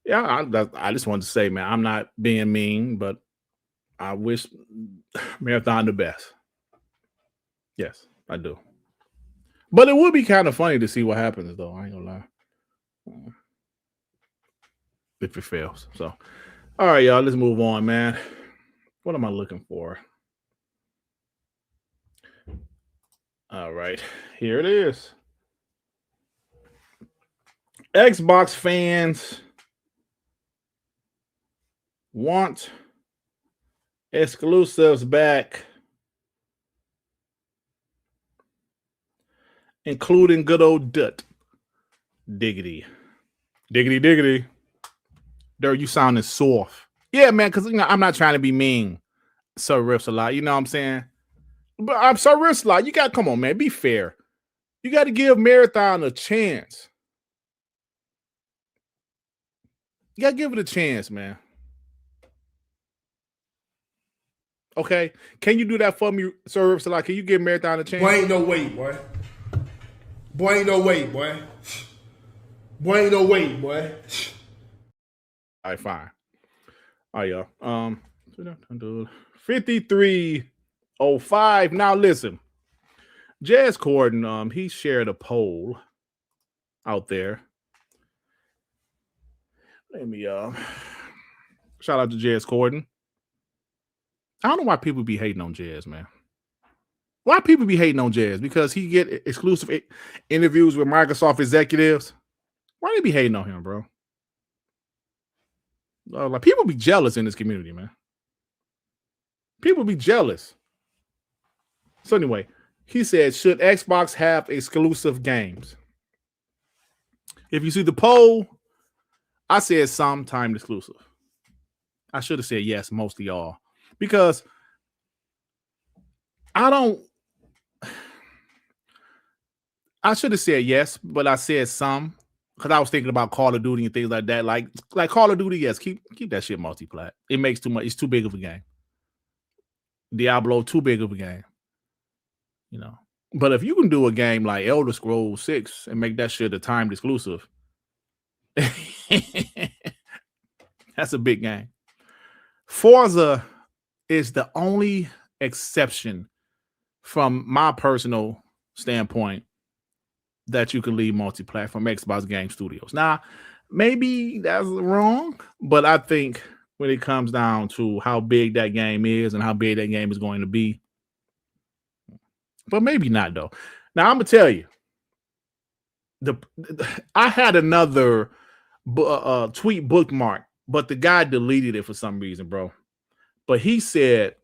Yeah, I just wanted to say, man, I'm not being mean, but I wish Marathon the best. Yes, I do. But it would be kind of funny to see what happens, though. I ain't gonna lie. If it fails. So, all right, y'all, let's move on, man. What am I looking for? All right, here it is. Xbox fans want exclusives back, including good old Dirt Diggity. Diggity. Dirt, you sounding soft. Yeah, man, because I'm not trying to be mean. Sir Riffs a lot, you know what I'm saying? But I'm Sir Riffs a lot. You got come on, man, be fair. You got to give Marathon a chance. You got to give it a chance, man. Okay, can you do that for me, Sir Riffs a lot? Can you give Marathon a chance? Boy, ain't no way, boy. Boy, ain't no way, boy. Boy, ain't no way, boy. All right, fine. All right, y'all. 5305. Now listen. Jazz Corden, he shared a poll out there. Let me shout out to Jazz Corden. I don't know why people be hating on Jazz, man. Why people be hating on Jazz? Because he get exclusive interviews with Microsoft executives. Why they be hating on him, bro? Like people be jealous in this community, man. People be jealous. So anyway, he said, should Xbox have exclusive games? If you see the poll, I said some timed exclusive. I should have said yes, most of y'all. Because I should have said yes, but I said some. Because I was thinking about Call of Duty and things like that. Like Call of Duty, yes, keep that shit multiplat. It makes too much. It's too big of a game. Diablo, too big of a game. You know. But if you can do a game like Elder Scrolls 6 and make that shit a timed exclusive, that's a big game. Forza is the only exception from my personal standpoint that you can leave multi-platform Xbox Game Studios. Now, maybe that's wrong, but I think when it comes down to how big that game is and how big that game is going to be, but maybe not though. Now I'm gonna tell you, I had another tweet bookmark, but the guy deleted it for some reason, bro. But he said,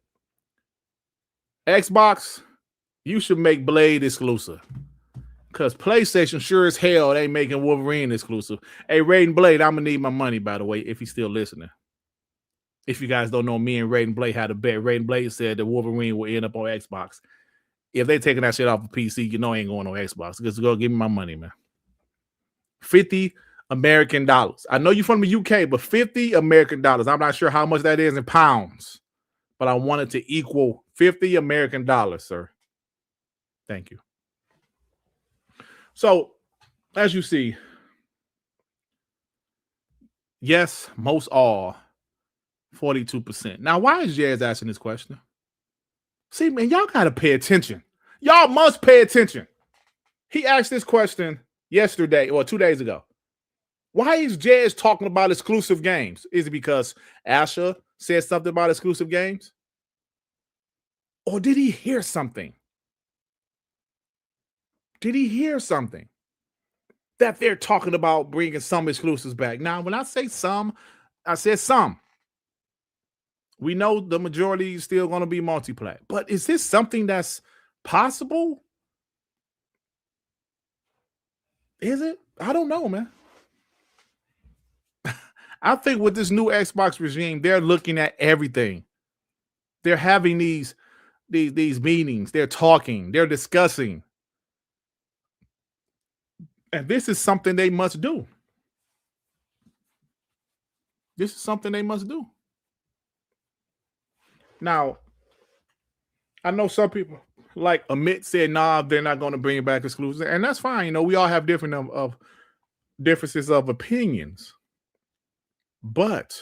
Xbox, you should make Blade exclusive. Because PlayStation sure as hell ain't making Wolverine exclusive. Hey, Raiden Blade, I'm going to need my money, by the way, if he's still listening. If you guys don't know, me and Raiden Blade had a bet. Raiden Blade said that Wolverine will end up on Xbox. If they taking that shit off of PC, you know I ain't going on Xbox. Just go give me my money, man. 50 American dollars. I know you're from the UK, but 50 American dollars. I'm not sure how much that is in pounds, but I want it to equal 50 American dollars, sir. Thank you. So, as you see, yes, most all, 42%. Now, why is Jazz asking this question? See, man, y'all got to pay attention. Y'all must pay attention. He asked this question yesterday or 2 days ago. Why is Jazz talking about exclusive games? Is it because Asha said something about exclusive games? Or did he hear something? Did he hear something? That they're talking about bringing some exclusives back. Now, when I say some, I said some. We know the majority is still going to be multiplayer. But is this something that's possible? Is it? I don't know, man. I think with this new Xbox regime, they're looking at everything. They're having these meetings. They're talking. They're discussing. And this is something they must do. This is something they must do. Now, I know some people, like Amit said, nah, they're not going to bring back exclusives. And that's fine. You know, we all have different of differences of opinions. But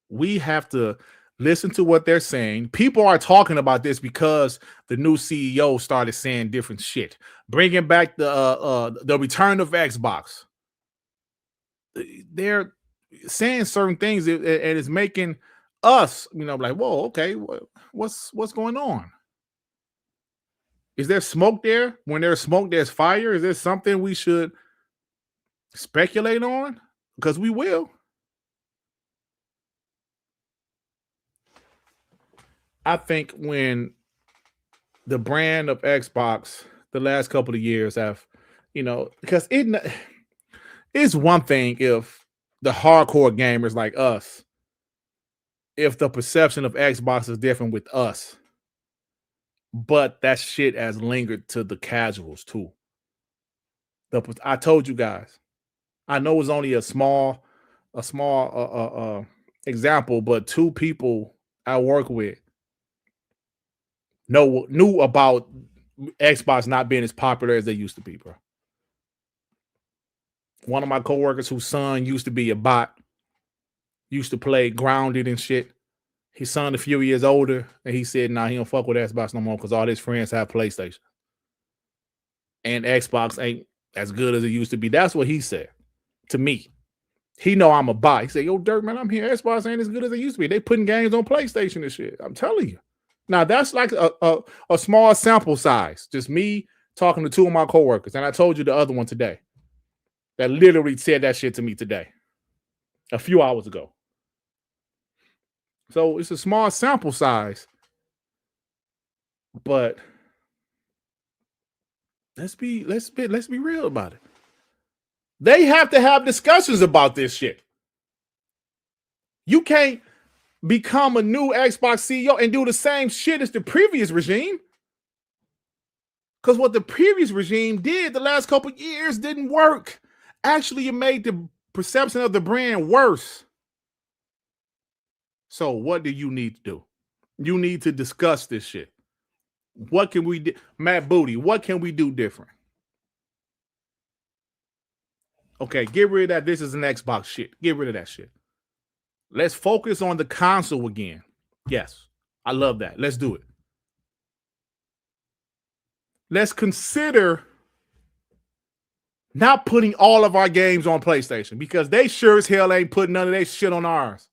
we have to listen to what they're saying. People are talking about this because the new CEO started saying different shit, bringing back the return of Xbox. They're saying certain things, and it's making us, you know, like, whoa, okay, what's going on? Is there smoke there? When there's smoke, there's fire. Is there something we should speculate on? Because we will. I think when the brand of Xbox the last couple of years have, you know, because it's one thing if the hardcore gamers like us, if the perception of Xbox is different with us, but that shit has lingered to the casuals too. I told you guys, I know it's only a small example, but 2 people I work with knew about Xbox not being as popular as they used to be, bro. One of my coworkers whose son used to be a bot, used to play Grounded and shit. His son a few years older, and he said, nah, he don't fuck with Xbox no more because all his friends have PlayStation. And Xbox ain't as good as it used to be. That's what he said to me. He know I'm a bot. He said, yo, Dirt, man, I'm here. Xbox ain't as good as it used to be. They putting games on PlayStation and shit. I'm telling you. Now, that's like a small sample size. Just me talking to 2 of my coworkers. And I told you the other one today that literally said that shit to me today, a few hours ago. So it's a small sample size. But let's be real about it. They have to have discussions about this shit. You can't become a new Xbox CEO and do the same shit as the previous regime. Because what the previous regime did the last couple of years didn't work. Actually, it made the perception of the brand worse. So what do you need to do? You need to discuss this shit. What can we do? Matt Booty, what can we do different? Okay, get rid of that. This is an Xbox shit. Get rid of that shit. Let's focus on the console again. Yes, I love that. Let's do it. Let's consider not putting all of our games on PlayStation because they sure as hell ain't putting none of their shit on ours,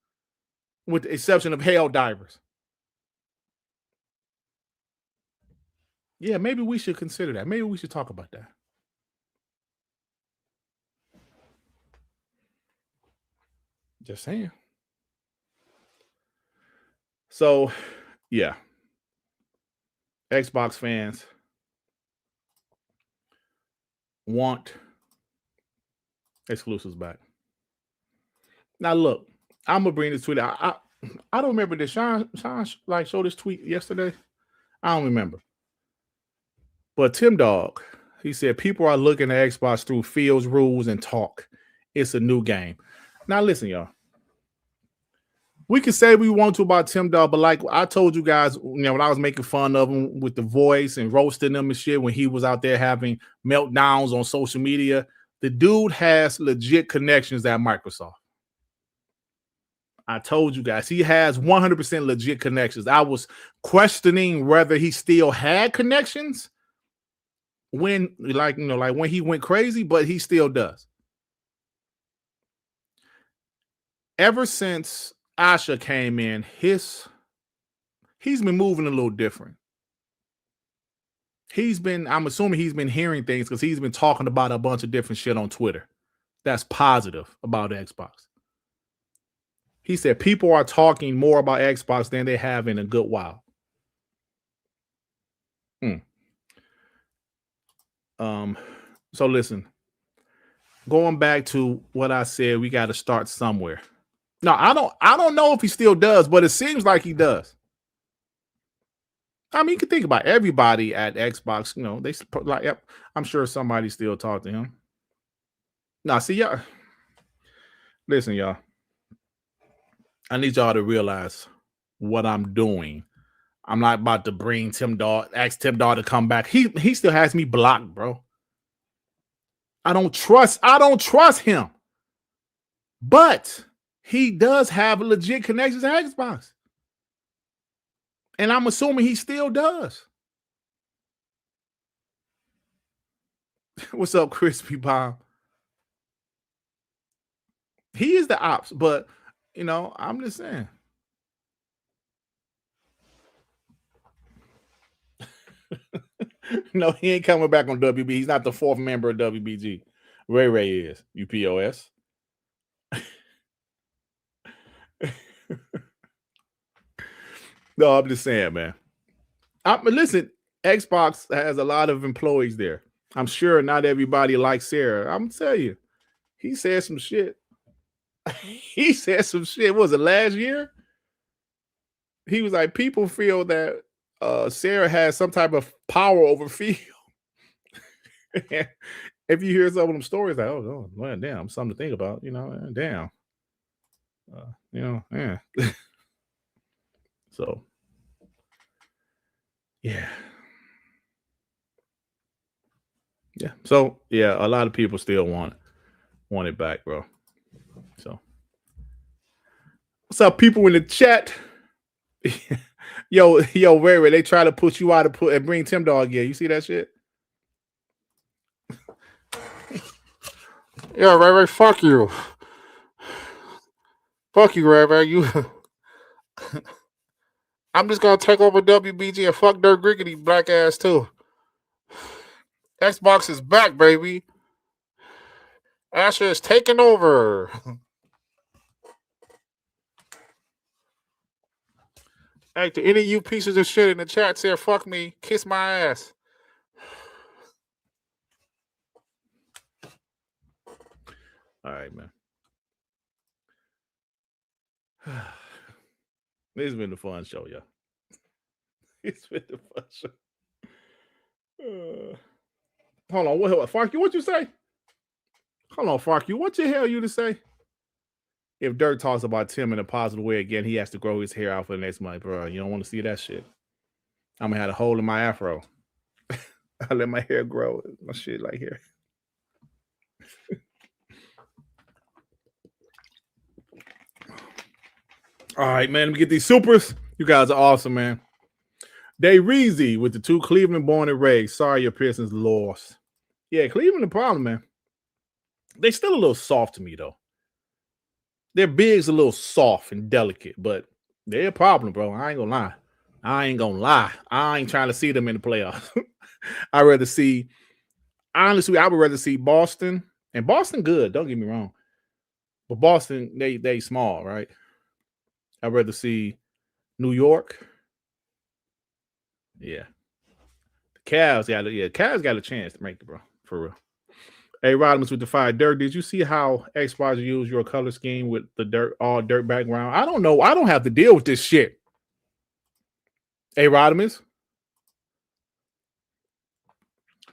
with the exception of Helldivers. Yeah, maybe we should consider that. Maybe we should talk about that. Just saying. So, yeah. Xbox fans want exclusives back. Now, look, I'm gonna bring this tweet out. I don't remember. Did Sean like show this tweet yesterday? I don't remember. But Tim Dog He said people are looking at Xbox through fields, rules, and talk. It's a new game. Now listen, y'all. We can say we want to about Tim Dog, but like I told you guys, when I was making fun of him with the voice and roasting him and shit when he was out there having meltdowns on social media, the dude has legit connections at Microsoft. I told you guys, he has 100% legit connections. I was questioning whether he still had connections when, like when he went crazy, but he still does. Ever since Asha came in, he's been moving a little different. I'm assuming he's been hearing things because he's been talking about a bunch of different shit on Twitter. That's positive about Xbox. He said people are talking more about Xbox than they have in a good while. So listen, going back to what I said, we got to start somewhere. No, I don't know if he still does, but it seems like he does. I mean, you can think about everybody at Xbox. They like. Yep, I'm sure somebody still talk to him. Now, see y'all. Listen, y'all. I need y'all to realize what I'm doing. I'm not about to bring ask Tim Dog to come back. He still has me blocked, bro. I don't trust him. But he does have legit connections to Xbox. And I'm assuming he still does. What's up, Crispy Bomb? He is the ops, but I'm just saying. No, he ain't coming back on WB. He's not the fourth member of WBG. Ray is. UPOS. No, I'm just saying, man. Listen, Xbox has a lot of employees there. I'm sure not everybody likes Sarah. I'm tell you, he said some shit. He said some shit. What was it last year? He was like, people feel that Sarah has some type of power over Phil. If you hear some of them stories, like, oh, well, damn, something to think about, damn. Yeah. So, yeah. Yeah. So, yeah, a lot of people still want it back, bro. So, what's up, people in the chat? yo, Ray, they try to push you out and bring Tim Dog in. You see that shit? Yeah, Ray, fuck you. Fuck you, Ray. You. I'm just gonna take over WBG and fuck Dirt Griggity black ass too. Xbox is back, baby. Asha is taking over. Hey, to any of you pieces of shit in the chat said, fuck me, kiss my ass. All right, man. This has been a fun show, y'all. It's been a fun show. Hold on, what Fark you? What you say? Hold on, Fark you. What the hell you to say? If Dirk talks about Tim in a positive way again, he has to grow his hair out for the next month, bro. You don't want to see that shit. I'm gonna have a hole in my afro. I let my hair grow. My shit like here. All right, man. Let me get these supers. You guys are awesome, man. Day Reezy with the 2 Cleveland born and raised. Sorry, your Pearsons lost. Yeah, Cleveland the problem, man. They still a little soft to me, though. Their big's a little soft and delicate, but they're a problem, bro. I ain't gonna lie. I ain't trying to see them in the playoffs. I would rather see Boston. And Boston good, don't get me wrong. But Boston, they small, right? I'd rather see New York. Yeah. The Cavs got a chance to make it, bro. For real. Hey, Rodman with the fire. Dirt, did you see how Xbox used your color scheme with the all dirt background? I don't know. I don't have to deal with this shit. Hey, Rodman.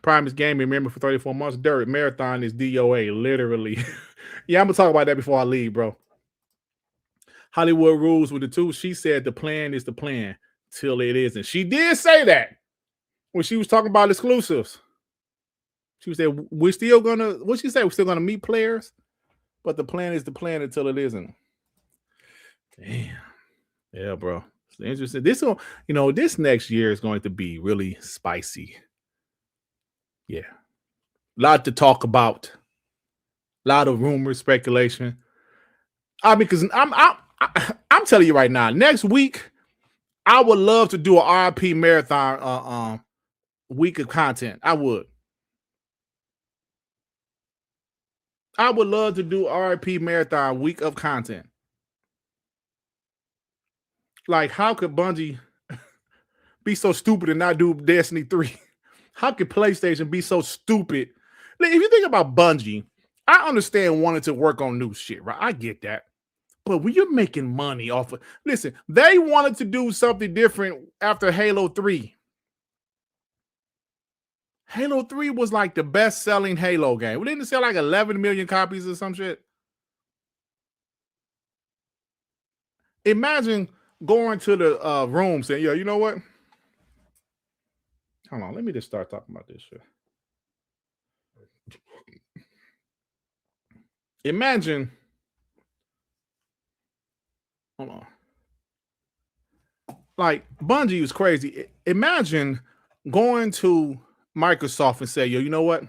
Primus Gaming member for 34 months. Dirt Marathon is DOA, literally. Yeah, I'm gonna talk about that before I leave, bro. Hollywood rules with the two. She said the plan is the plan till it isn't. She did say that when she was talking about exclusives. She said we're still gonna. What she said? We're still gonna meet players, but the plan is the plan until it isn't. Damn. Yeah, bro. It's interesting. This will, this next year is going to be really spicy. Yeah. A lot to talk about. A lot of rumors, speculation. I mean, because I'm telling you right now, next week, I would love to do an RP marathon week of content. I would love to do RP marathon week of content. Like, how could Bungie be so stupid and not do Destiny 3? How could PlayStation be so stupid? Like, if you think about Bungie, I understand wanting to work on new shit, right? I get that. But when you're making money off of, listen, they wanted to do something different after Halo 3. Halo 3 was like the best-selling Halo game. We didn't sell like 11 million copies or some shit. Imagine going to the room saying, yo, you know what? Hold on, let me just start talking about this shit. Imagine, hold on. Like, Bungie was crazy. Imagine going to Microsoft and say, yo, you know what?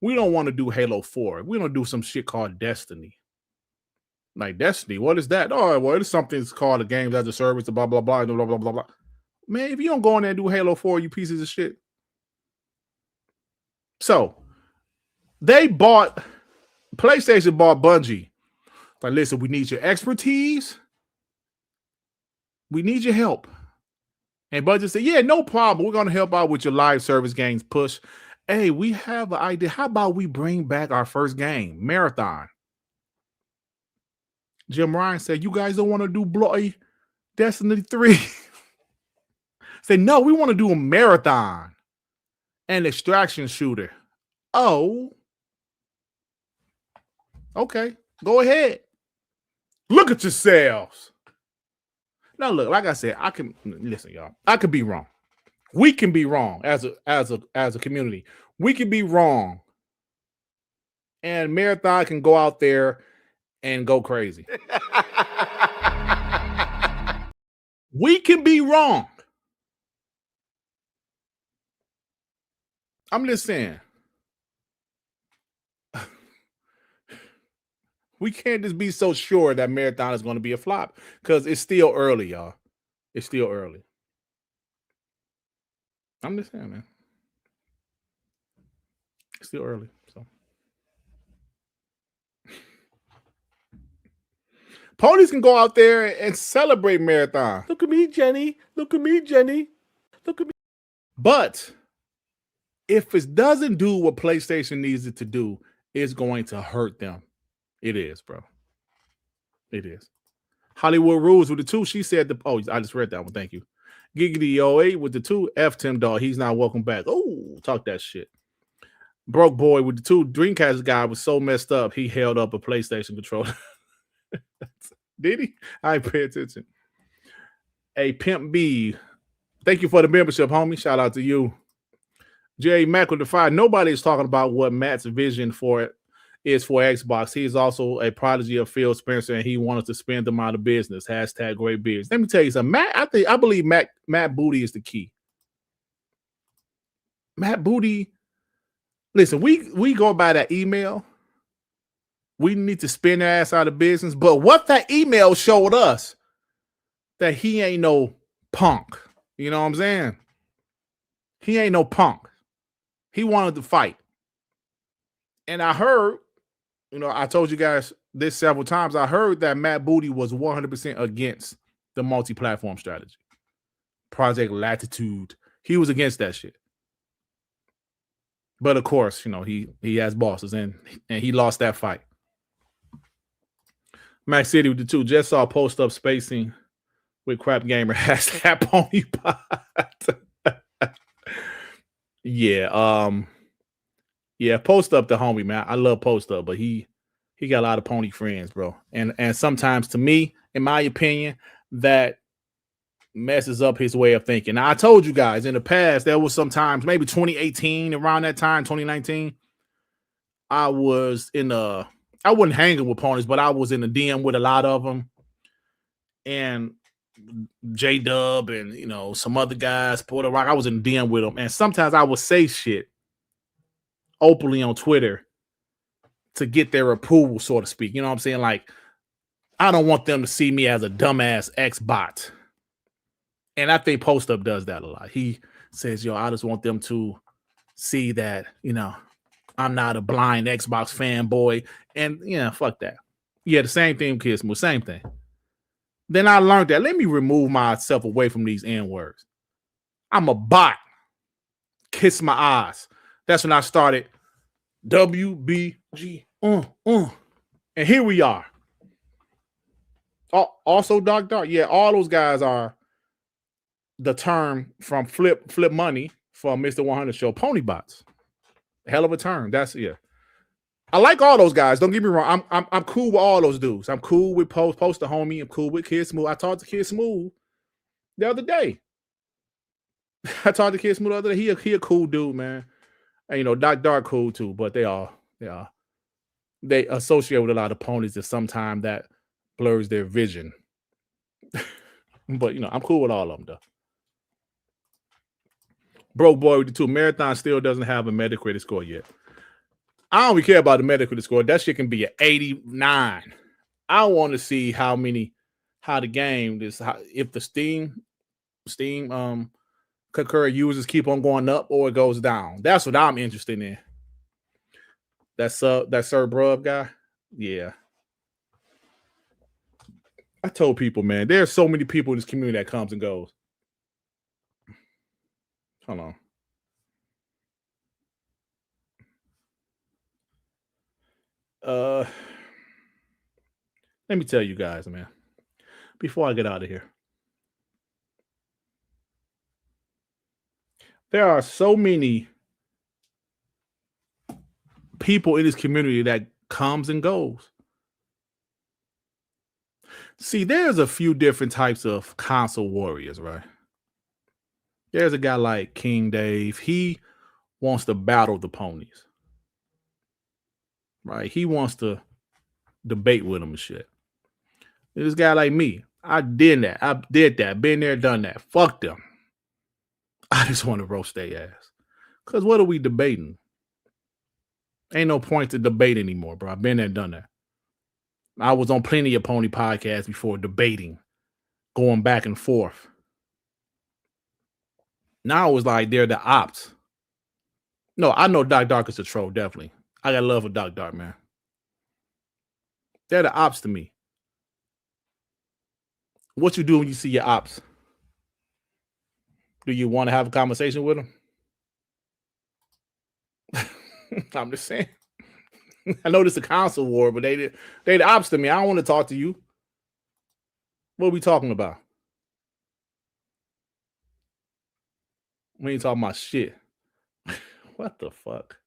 We don't want to do Halo 4. We don't do some shit called Destiny. Like, Destiny, what is that? Oh, well, it's something that's called a game as a service, blah, blah, blah, blah, blah, blah, blah. Man, if you don't go in there and do Halo 4, you pieces of shit. So, PlayStation bought Bungie. Like, listen, we need your expertise. We need your help. And Bungie said, yeah, no problem. We're going to help out with your live service games push. Hey, we have an idea. How about we bring back our first game, Marathon? Jim Ryan said, you guys don't want to do bloody Destiny 3. Say, no, we want to do a Marathon and extraction shooter. Oh. Okay, go ahead. Look at yourselves. Now, look, like I said, I can listen, y'all. I could be wrong. We can be wrong as a community. We can be wrong, and Marathon can go out there and go crazy. We can be wrong. I'm just saying. We can't just be so sure that Marathon is going to be a flop because it's still early, y'all. It's still early. I'm just saying, man. It's still early. So, ponies can go out there and celebrate Marathon. Look at me, Jenny. Look at me, Jenny. Look at me. But if it doesn't do what PlayStation needs it to do, it's going to hurt them. It is, bro. It is. Hollywood rules with the two. She said I just read that one. Thank you. Giggity 08 with the two. F Tim Dog. He's not welcome back. Oh, talk that shit. Broke boy with the two. Dreamcast guy was so messed up. He held up a PlayStation controller. Did he? I ain't pay attention. A Pimp B. Thank you for the membership, homie. Shout out to you. J. Mac with the fire. Nobody is talking about what Matt's vision for it is for Xbox. He is also a prodigy of Phil Spencer, and he wanted to spend them out of business. Hashtag great beards. Let me tell you something. I believe Matt Booty is the key. Matt Booty, listen, we go by that email. We need to spin their ass out of business. But what that email showed us, that he ain't no punk. You know what I'm saying? He ain't no punk. He wanted to fight. And I heard, I told you guys this several times. I heard that Matt Booty was 100% against the multi-platform strategy. Project Latitude. He was against that shit. But of course, he has bosses and he lost that fight. Max City with the two. Just saw post up spacing with Crap Gamer. Hashtag Pony Pot. Yeah, yeah, Post Up the homie, man. I love Post Up, but he got a lot of pony friends, bro. And sometimes to me, in my opinion, that messes up his way of thinking. Now, I told you guys in the past, there was sometimes maybe 2018, around that time, 2019, I was in I wasn't hanging with ponies, but I was in the DM with a lot of them. And J Dub and some other guys, Porter Rock. I was in the DM with them, and sometimes I would say shit openly on Twitter to get their approval, so to speak. You know what I'm saying? Like, I don't want them to see me as a dumbass ex-bot. And I think Post Up does that a lot. He says, I just want them to see that, I'm not a blind Xbox fanboy. And, fuck that. Yeah, the same thing, Kiss Moose, same thing. Then I learned that. Let me remove myself away from these N-words. I'm a bot. Kiss my eyes. That's when I started WBG. And here we are. Also, Doc Dark. Yeah, all those guys are the term from Flip Money from Mr. 100 Show. Pony bots. Hell of a term. That's I like all those guys. Don't get me wrong. I'm cool with all those dudes. I'm cool with Post the homie. I'm cool with Kid Smooth. I talked to Kid Smooth the other day. I talked to Kid Smooth the other day. He a cool dude, man. And Doc Dark cool too, but they associate with a lot of ponies that sometimes that blurs their vision. But I'm cool with all of them though. Broke boy with the 2 marathon still doesn't have a Metacritic score yet. I don't really care about the Metacritic score. That shit can be an 89. I want to see how the game is, if the Steam concurrent users keep on going up or it goes down. That's what I'm interested in. That Sir Bruv guy. Yeah. I told people, man, there's so many people in this community that comes and goes. Hold on. Let me tell you guys, man, before I get out of here. There are so many people in this community that comes and goes. See, there's a few different types of console warriors, right? There's a guy like King Dave. He wants to battle the ponies, right? He wants to debate with them and shit. This guy like me, I did that. Been there, done that. Fuck them. I just want to roast their ass. Because what are we debating? Ain't no point to debate anymore, bro. I've been there, done that. I was on plenty of pony podcasts before debating, going back and forth. Now it was like they're the ops. No, I know Doc Dark is a troll, definitely. I got love for Doc Dark, man. They're the ops to me. What you do when you see your ops? Do you want to have a conversation with them? I'm just saying. I know this is a console war, but they the ops to me. I don't want to talk to you. What are we talking about? We ain't talking about shit. What the fuck?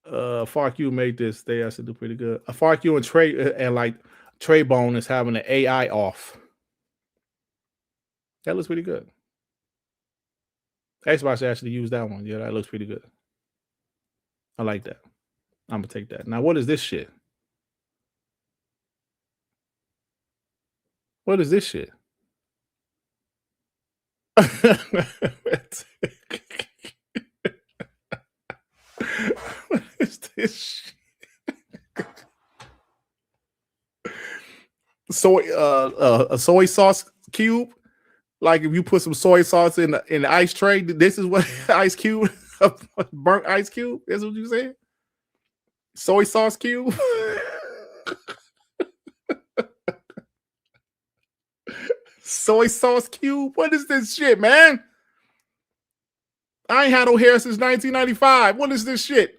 FarQ made this. They actually do pretty good. FarQ and Trey and like Treybone is having an AI off. That looks pretty good. Xbox actually used that one. Yeah, that looks pretty good. I like that. I'm gonna take that. Now, what is this shit? What is this shit? What is this shit? A soy sauce cube. Like if you put some soy sauce in the ice tray, this is what ice cube, burnt ice cube. That's what you said. Soy sauce cube. Soy sauce cube. What is this shit, man? I ain't had no hair since 1995. What is this shit?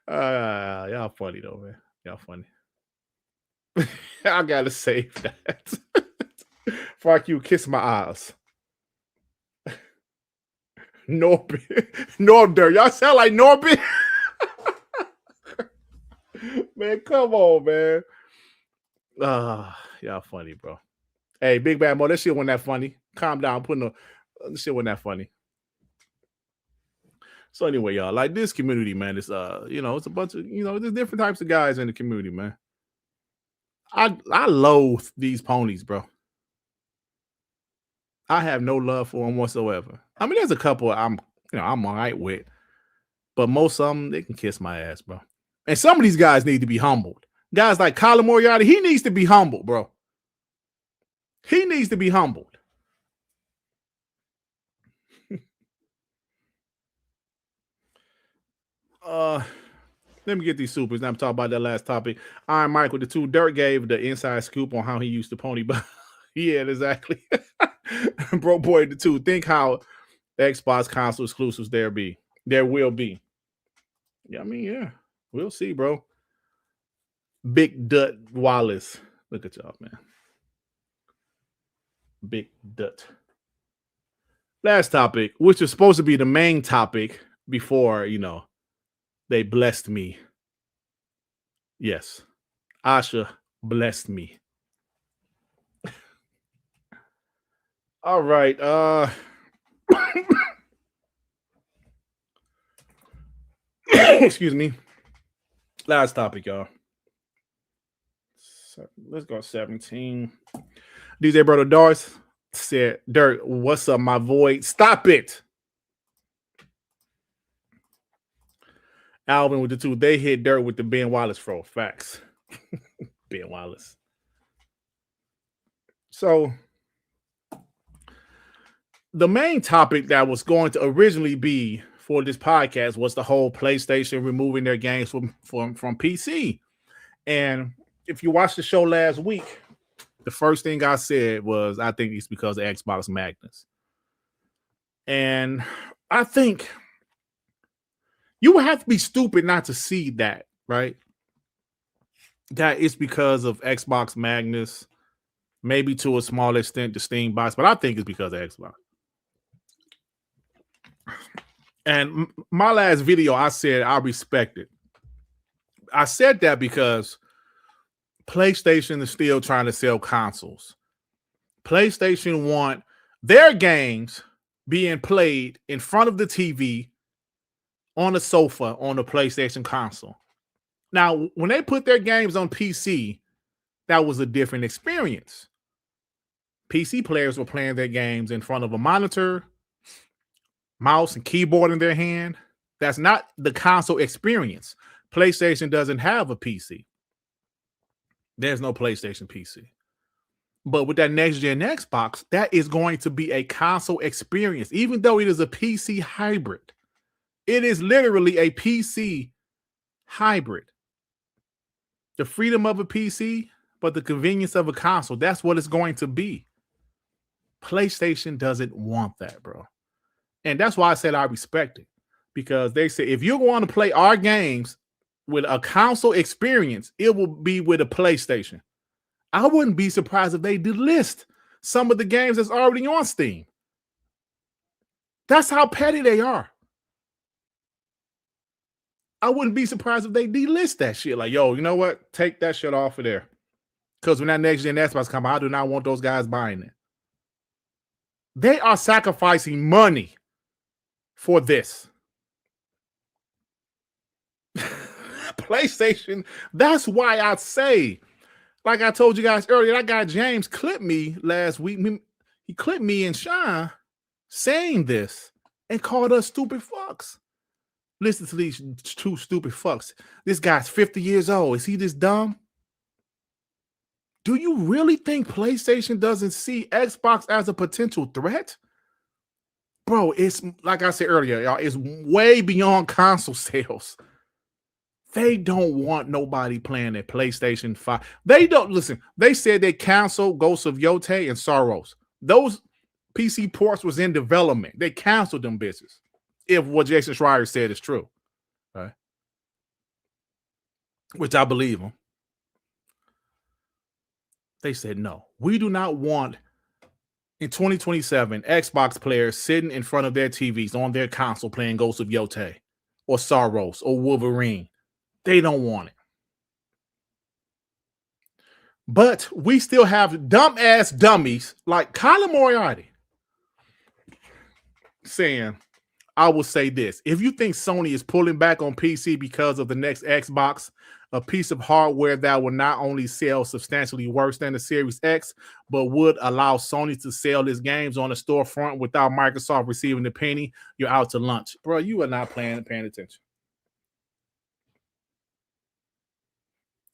Y'all funny though, man. Y'all funny. I gotta save that. Fuck you, kiss my eyes. Norbit. Y'all sound like Norbit. Man, come on, man. Y'all funny, bro. Hey, Big Bad Mo, that shit wasn't that funny. Calm down. This shit wasn't that funny. So anyway, y'all, like this community, man, it's it's a bunch of, there's different types of guys in the community, man. I loathe these ponies, bro. I have no love for them whatsoever. I mean, there's a couple I'm all right with, but most of them, they can kiss my ass, bro. And some of these guys need to be humbled. Guys like Colin Moriarty, he needs to be humbled, bro. He needs to be humbled. Let me get these supers. Now I'm talking about that last topic. Iron Mike with the 2. Dirt gave the inside scoop on how he used to pony, but yeah, exactly. Bro boy the 2. Think how Xbox console exclusives there will be. Yeah, I mean, yeah. We'll see, bro. Big Dut Wallace. Look at y'all, man. Big Dut. Last topic, which was supposed to be the main topic before, they blessed me. Yes. Asha blessed me. All right. Excuse me. Last topic, y'all. Let's go 17. DJ Brother Darth said, Dirt, what's up, my void? Stop it. Alvin with the 2. They hit Dirt with the Ben Wallace throw. Facts. Ben Wallace. So, the main topic that was going to originally be for this podcast was the whole PlayStation removing their games from PC. And if you watched the show last week, the first thing I said was, I think it's because of Xbox Magnus. And I think you would have to be stupid not to see that, right? That it's because of Xbox Magnus, maybe to a small extent the Steam box, but I think it's because of Xbox. And my last video, I said I respect it. I said that because PlayStation is still trying to sell consoles. PlayStation want their games being played in front of the TV on the sofa on the PlayStation console. Now, when they put their games on PC, that was a different experience. PC players were playing their games in front of a monitor, mouse, and keyboard in their hand. That's not the console experience. PlayStation doesn't have a PC. There's no PlayStation PC. But with that next-gen Xbox, that is going to be a console experience, even though it is a PC hybrid. It is literally a PC hybrid. The freedom of a PC, but the convenience of a console. That's what it's going to be. PlayStation doesn't want that, bro. And that's why I said I respect it. Because they say, if you want to play our games with a console experience, it will be with a PlayStation. I wouldn't be surprised if they delist some of the games that's already on Steam. That's how petty they are. I wouldn't be surprised if they delist that shit. Like, yo, you know what? Take that shit off of there. Because when that next gen Xbox comes out, I do not want those guys buying it. They are sacrificing money for this. PlayStation, that's why I say, like I told you guys earlier, that guy James clipped me last week. He clipped me and Sean saying this and called us stupid fucks. Listen to these 2 stupid fucks. This guy's 50 years old. Is he this dumb? Do you really think PlayStation doesn't see Xbox as a potential threat? Bro, it's like I said earlier, y'all, it's way beyond console sales. They don't want nobody playing their PlayStation 5. They don't, listen, they said they canceled Ghosts of Yote and Soros. Those PC ports was in development. They canceled them bitches. If what Jason Schreier said is true. Right? Which I believe him. They said, no, we do not want in 2027, Xbox players sitting in front of their TVs on their console playing Ghost of Yotei or Saros or Wolverine. They don't want it. But we still have dumbass dummies like Colin Moriarty saying, I will say this. If you think Sony is pulling back on PC because of the next Xbox, a piece of hardware that will not only sell substantially worse than the Series X, but would allow Sony to sell its games on the storefront without Microsoft receiving a penny, you're out to lunch. Bro, you are not paying attention.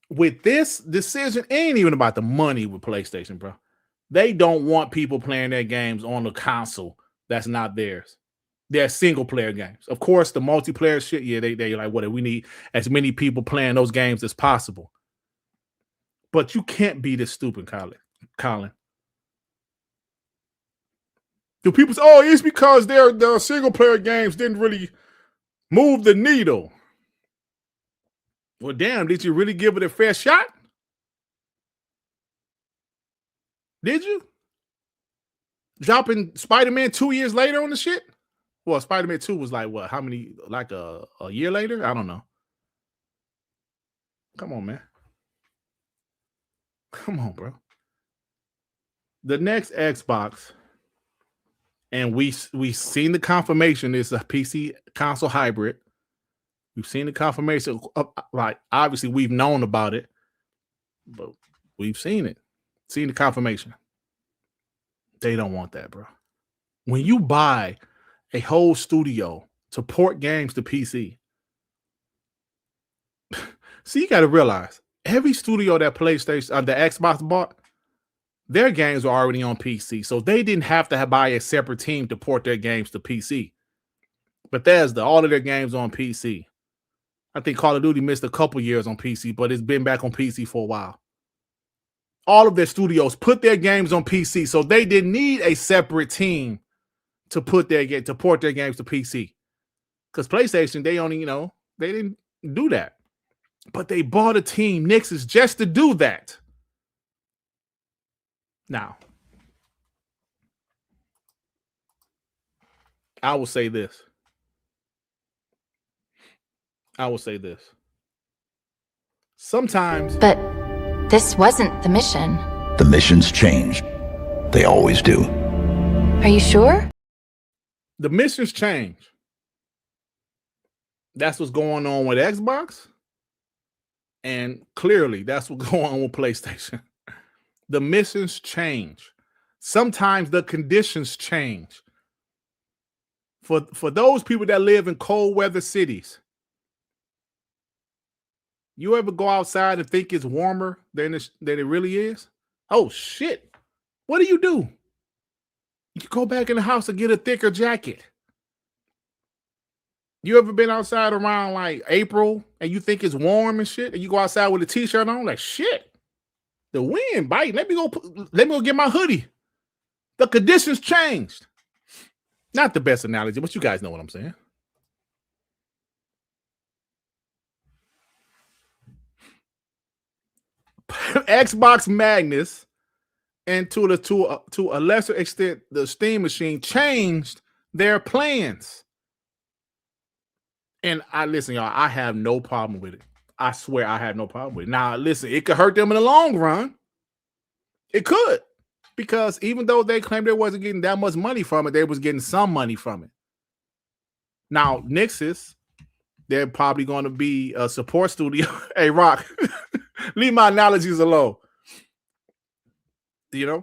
With this decision, it ain't even about the money with PlayStation, bro. They don't want people playing their games on the console that's not theirs. They're single player games. Of course, the multiplayer shit, yeah, they like, what, we need as many people playing those games as possible. But you can't be this stupid, Colin. Do people say, oh, it's because their single player games didn't really move the needle? Well, damn, did you really give it a fair shot? Did you? Dropping Spider-Man 2 years later on the shit? Well, Spider-Man 2 was like, what, how many, like a year later? I don't know. Come on, man. Come on, bro. The next Xbox, and we've seen the confirmation, is a PC console hybrid. We've seen the confirmation. Like, obviously, we've known about it, but we've seen it. Seen the confirmation. They don't want that, bro. When you buy a whole studio to port games to PC, see, you got to realize every studio that PlayStation, the Xbox bought, their games were already on PC, so they didn't have to buy a separate team to port their games to PC. Bethesda, all of their games on PC. I think Call of Duty missed a couple years on PC, but it's been back on PC for a while. All of their studios put their games on PC, so they didn't need a separate team to port their games to PC. Because PlayStation, they only, they didn't do that. But they bought a team, Nix's, just to do that. Now, I will say this. Sometimes. But this wasn't the mission. The missions change. They always do. Are you sure? The missions change. That's what's going on with Xbox. And clearly, that's what's going on with PlayStation. The missions change. Sometimes the conditions change. For those people that live in cold weather cities, you ever go outside and think it's warmer than it really is? Oh, shit. What do? You go back in the house and get a thicker jacket. You ever been outside around like April and you think it's warm and shit, and you go outside with a t-shirt on, like, shit, the wind biting. Let me go get my hoodie. The conditions changed. Not the best analogy, but you guys know what I'm saying. Xbox Magnus and to a lesser extent the Steam Machine changed their plans. And listen, y'all, I have no problem with it. I swear I have no problem with it. Now, listen, it could hurt them in the long run. It could. Because even though they claimed they wasn't getting that much money from it, they was getting some money from it. Now, Nix's, they're probably going to be a support studio. Hey, Rock, leave my analogies alone. They're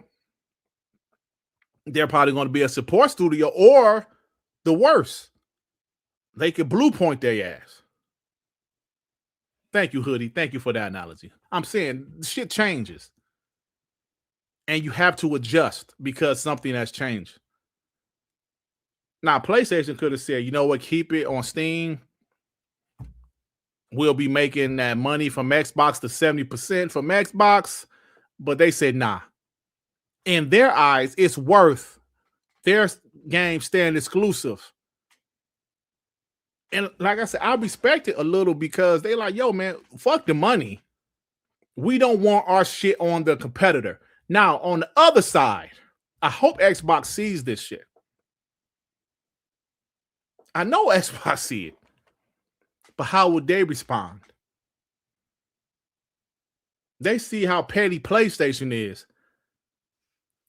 probably going to be a support studio, or the worst, they could blue point their ass. Thank you, Hoodie. Thank you for that analogy. I'm saying shit changes. And you have to adjust because something has changed. Now, PlayStation could have said, you know what, keep it on Steam. We'll be making that money from Xbox to 70% from Xbox. But they said, nah. In their eyes, it's worth their game staying exclusive. And like I said, I respect it a little because they like, yo, man, fuck the money. We don't want our shit on the competitor. Now, on the other side, I hope Xbox sees this shit. I know Xbox see it, but how would they respond? They see how petty PlayStation is.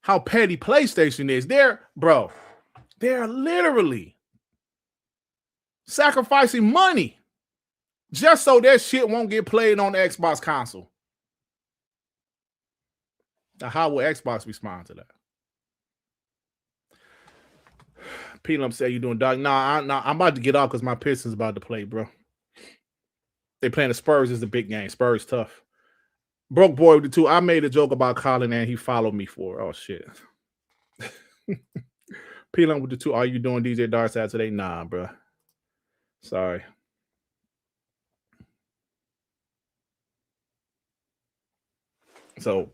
How petty PlayStation is. They're literally sacrificing money just so that shit won't get played on the Xbox console. Now, how will Xbox respond to that? Pelum said you doing dog. Nah, I'm about to get off because my Pistons about to play, bro. They playing the Spurs. Is a big game. Spurs tough. Broke boy with the two. I made a joke about Colin and he followed me for. Oh shit. Pelum with the two. Are you doing DJ Darkside today? Nah, bro. Sorry. So,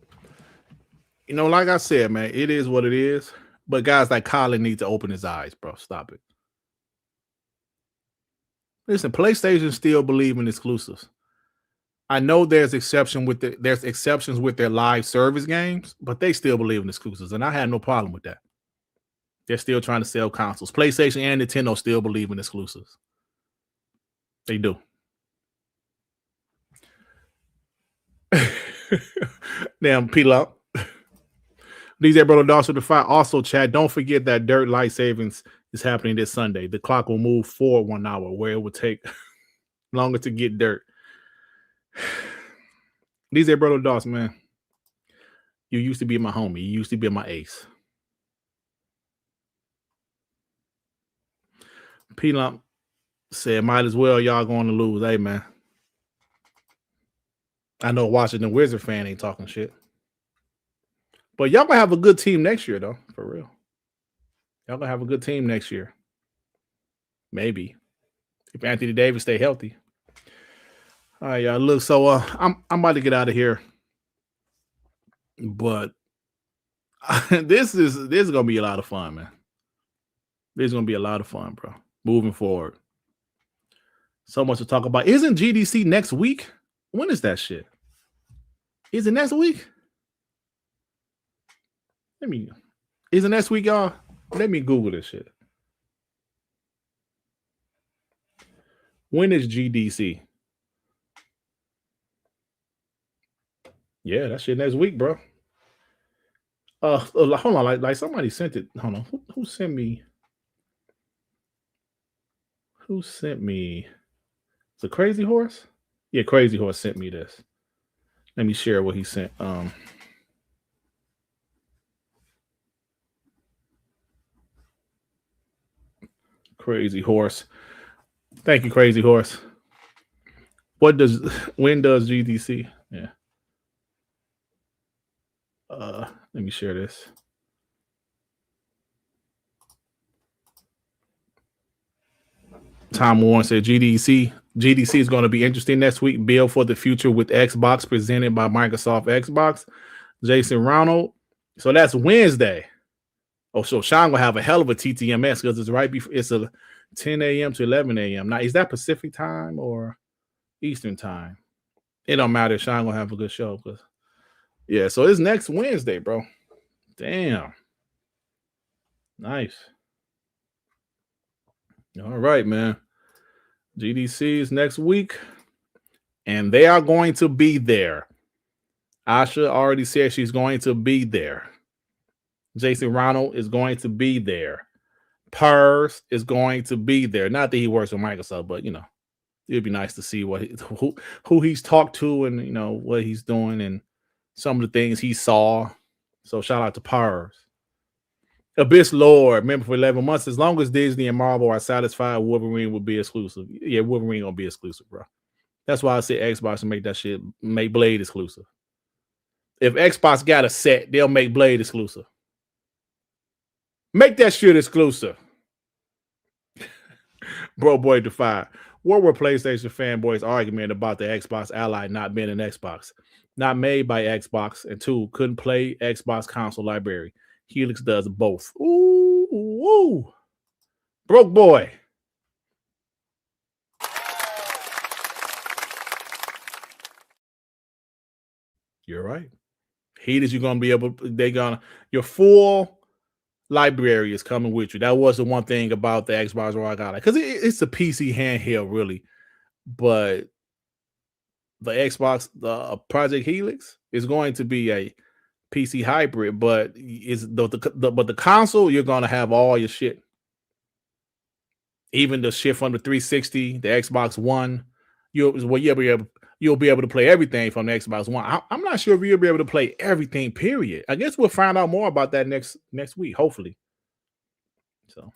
like I said, man, it is what it is. But guys like Colin need to open his eyes, bro. Stop it. Listen, PlayStation still believe in exclusives. I know there's exceptions with their live service games, but they still believe in exclusives, and I had no problem with that. They're still trying to sell consoles. PlayStation and Nintendo still believe in exclusives. They do. Damn, peel up. DJ Brother Dawson Defy. Also, Chad, don't forget that Dirt Light Savings is happening this Sunday. The clock will move forward 1 hour, where it would take longer to get dirt. DJ Brother Dawson, man. You used to be my homie. You used to be my ace. P-Lump said, might as well y'all going to lose. Hey, man. I know Washington Wizard fan ain't talking shit. But y'all gonna have a good team next year, though. For real. Y'all gonna have a good team next year. Maybe. If Anthony Davis stay healthy. All right, y'all. Look, so I'm about to get out of here. But this is gonna be a lot of fun, man. This is gonna be a lot of fun, bro. Moving forward. So much to talk about. Isn't GDC next week? When is that shit? Is it next week? Is it next week, y'all? Let me Google this shit. When is GDC? Yeah, that shit next week, bro. Hold on, like somebody sent it. Hold on, who sent me? Who sent me? The Crazy Horse? Yeah, Crazy Horse sent me this. Let me share what he sent. Crazy Horse. Thank you, Crazy Horse. When does GDC? Yeah. Let me share this. Tom Warren said GDC is going to be interesting next week. Build for the future with Xbox presented by Microsoft Xbox. Jason Ronald. So that's Wednesday. Oh, so Sean will have a hell of a TTMS because it's right before. It's a 10 a.m. to 11 a.m. Now, is that Pacific time or Eastern time? It don't matter. Sean will have a good show. Yeah, so it's next Wednesday, bro. Damn. Nice. All right, man. GDC is next week, and they are going to be there. Asha already said she's going to be there. Jason Ronald is going to be there. Purse is going to be there. Not that he works with Microsoft, but it'd be nice to see who he's talked to and what he's doing and some of the things he saw. So shout out to Purse. Abyss Lord, remember for 11 months, as long as Disney and Marvel are satisfied, Wolverine will be exclusive. Yeah, Wolverine gonna be exclusive, bro. That's why I say Xbox and make Blade exclusive. If Xbox got a set, they'll make Blade exclusive. Make that shit exclusive. Bro boy Defy. What were PlayStation fanboys' argument about the Xbox Ally not being an Xbox? Not made by Xbox, and 2, couldn't play Xbox console library. Helix does both. Ooh, woo. Broke boy. You're right. Helix, you're gonna be able. Your full library is coming with you. That was the one thing about the Xbox where I got it, because it's a PC handheld, really. But the Xbox, the Project Helix, is going to be a PC hybrid, but is the console, you're gonna have all your shit. Even the shit from the 360, the Xbox One, you'll be able to play everything from the Xbox One. I'm not sure if you'll be able to play everything, period. I guess we'll find out more about that next week, hopefully. So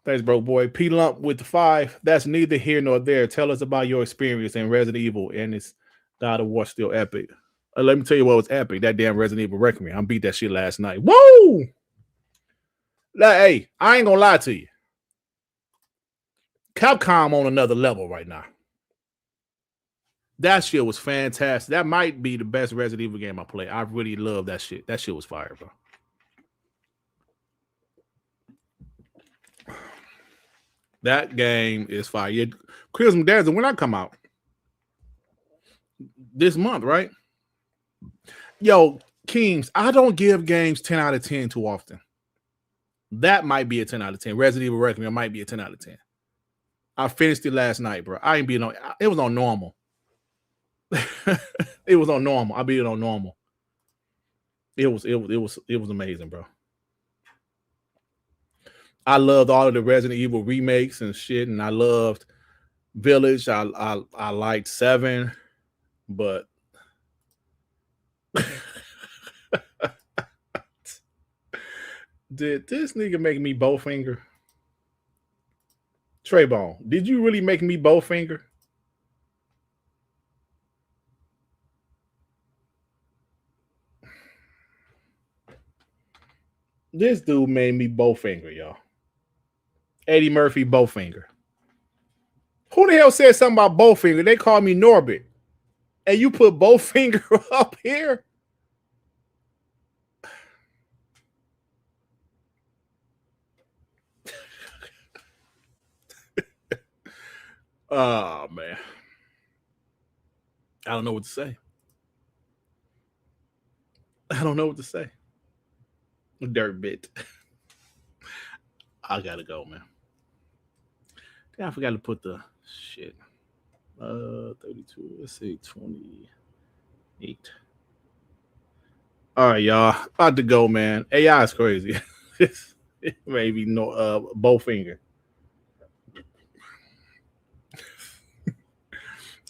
thanks, bro boy. P Lump with the 5. That's neither here nor there. Tell us about your experience in Resident Evil and its God of War still epic. Let me tell you what was epic. That damn Resident Evil Requiem. I beat that shit last night. Woo! Hey, I ain't gonna lie to you. Capcom on another level right now. That shit was fantastic. That might be the best Resident Evil game I played. I really love that shit. That shit was fire, bro. That game is fire. Yeah, Crimson Desert, when I come out this month, right? Yo, Kings, I don't give games 10 out of 10 too often. That might be a 10 out of 10. Resident Evil Requiem might be a 10 out of 10. I finished it last night, bro. I ain't being on. It was on normal. It was on normal. I beat it on normal. It was amazing, bro. I loved all of the Resident Evil remakes and shit, and I loved Village. I liked 7, but did this nigga make me bowfinger? Trayvon, did you really make me bowfinger? This dude made me bowfinger, y'all. Eddie Murphy bowfinger. Who the hell said something about bowfinger? They call me Norbit. And you put bowfinger up here? Oh, man. I don't know what to say. I don't know what to say. Dirt bit. I gotta go, man. I forgot to put the shit. 32. Let's see, 28. All right, y'all. About to go, man. AI is crazy. Maybe no bowfinger.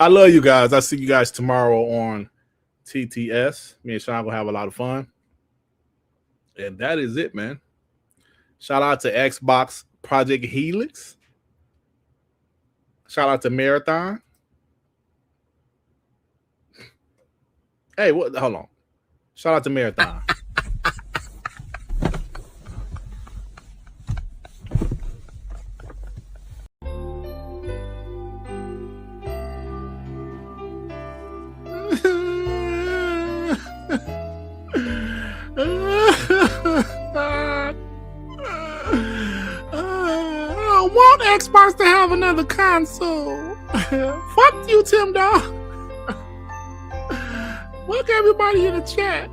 I love you guys. I'll see you guys tomorrow on TTS. Me and Sean will have a lot of fun. And that is it, man. Shout out to Xbox Project Helix. Shout out to Marathon. Hey, what? Hold on. Shout out to Marathon. I want Xbox to have another console. Fuck you, Tim Dog. Fuck everybody in the chat.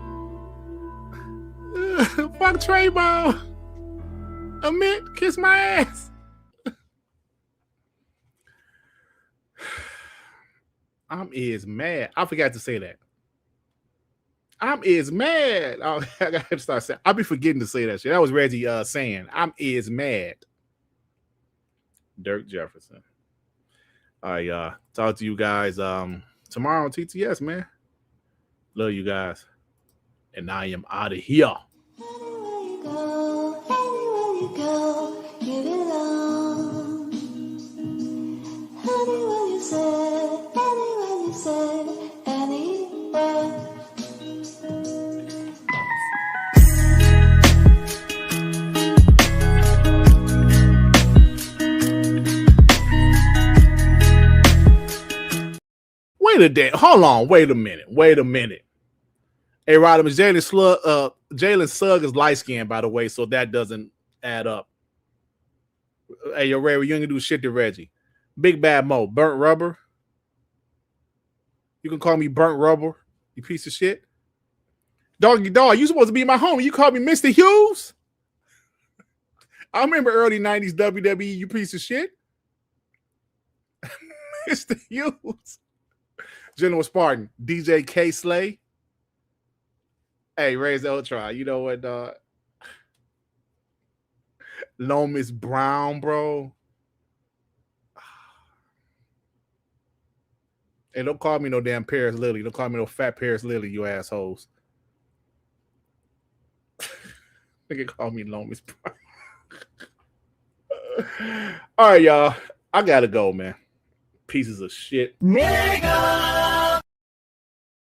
Fuck Trayvon. Amit, kiss my ass. I'm is mad. I forgot to say that. I'm is mad. Oh, I gotta start saying. I'll be forgetting to say that shit. That was Reggie saying. I'm is mad. Dirk Jefferson. All right, y'all. Talk to you guys tomorrow on TTS, man. Love you guys. And I am out of here. Anywhere you go, you belong. Anywhere you say, anywhere. Hold on. Wait a minute. Hey, Rodham, Jalen Sugg is light skinned, by the way, so that doesn't add up. Hey, yo, Ray, you ain't gonna do shit to Reggie. Big Bad Mo, burnt rubber. You can call me burnt rubber, you piece of shit. Doggy dog, you supposed to be my homie. You called me Mr. Hughes? I remember early 90s WWE, you piece of shit. Mr. Hughes. General Spartan, DJ K Slay. Hey, Raise the Ultron. You know what, dog? Lomas Brown, bro. Hey, don't call me no damn Paris Lily. Don't call me no fat Paris Lily, you assholes. Nigga call me Lomas Brown. All right, y'all. I gotta go, man. Pieces of shit. Nigga!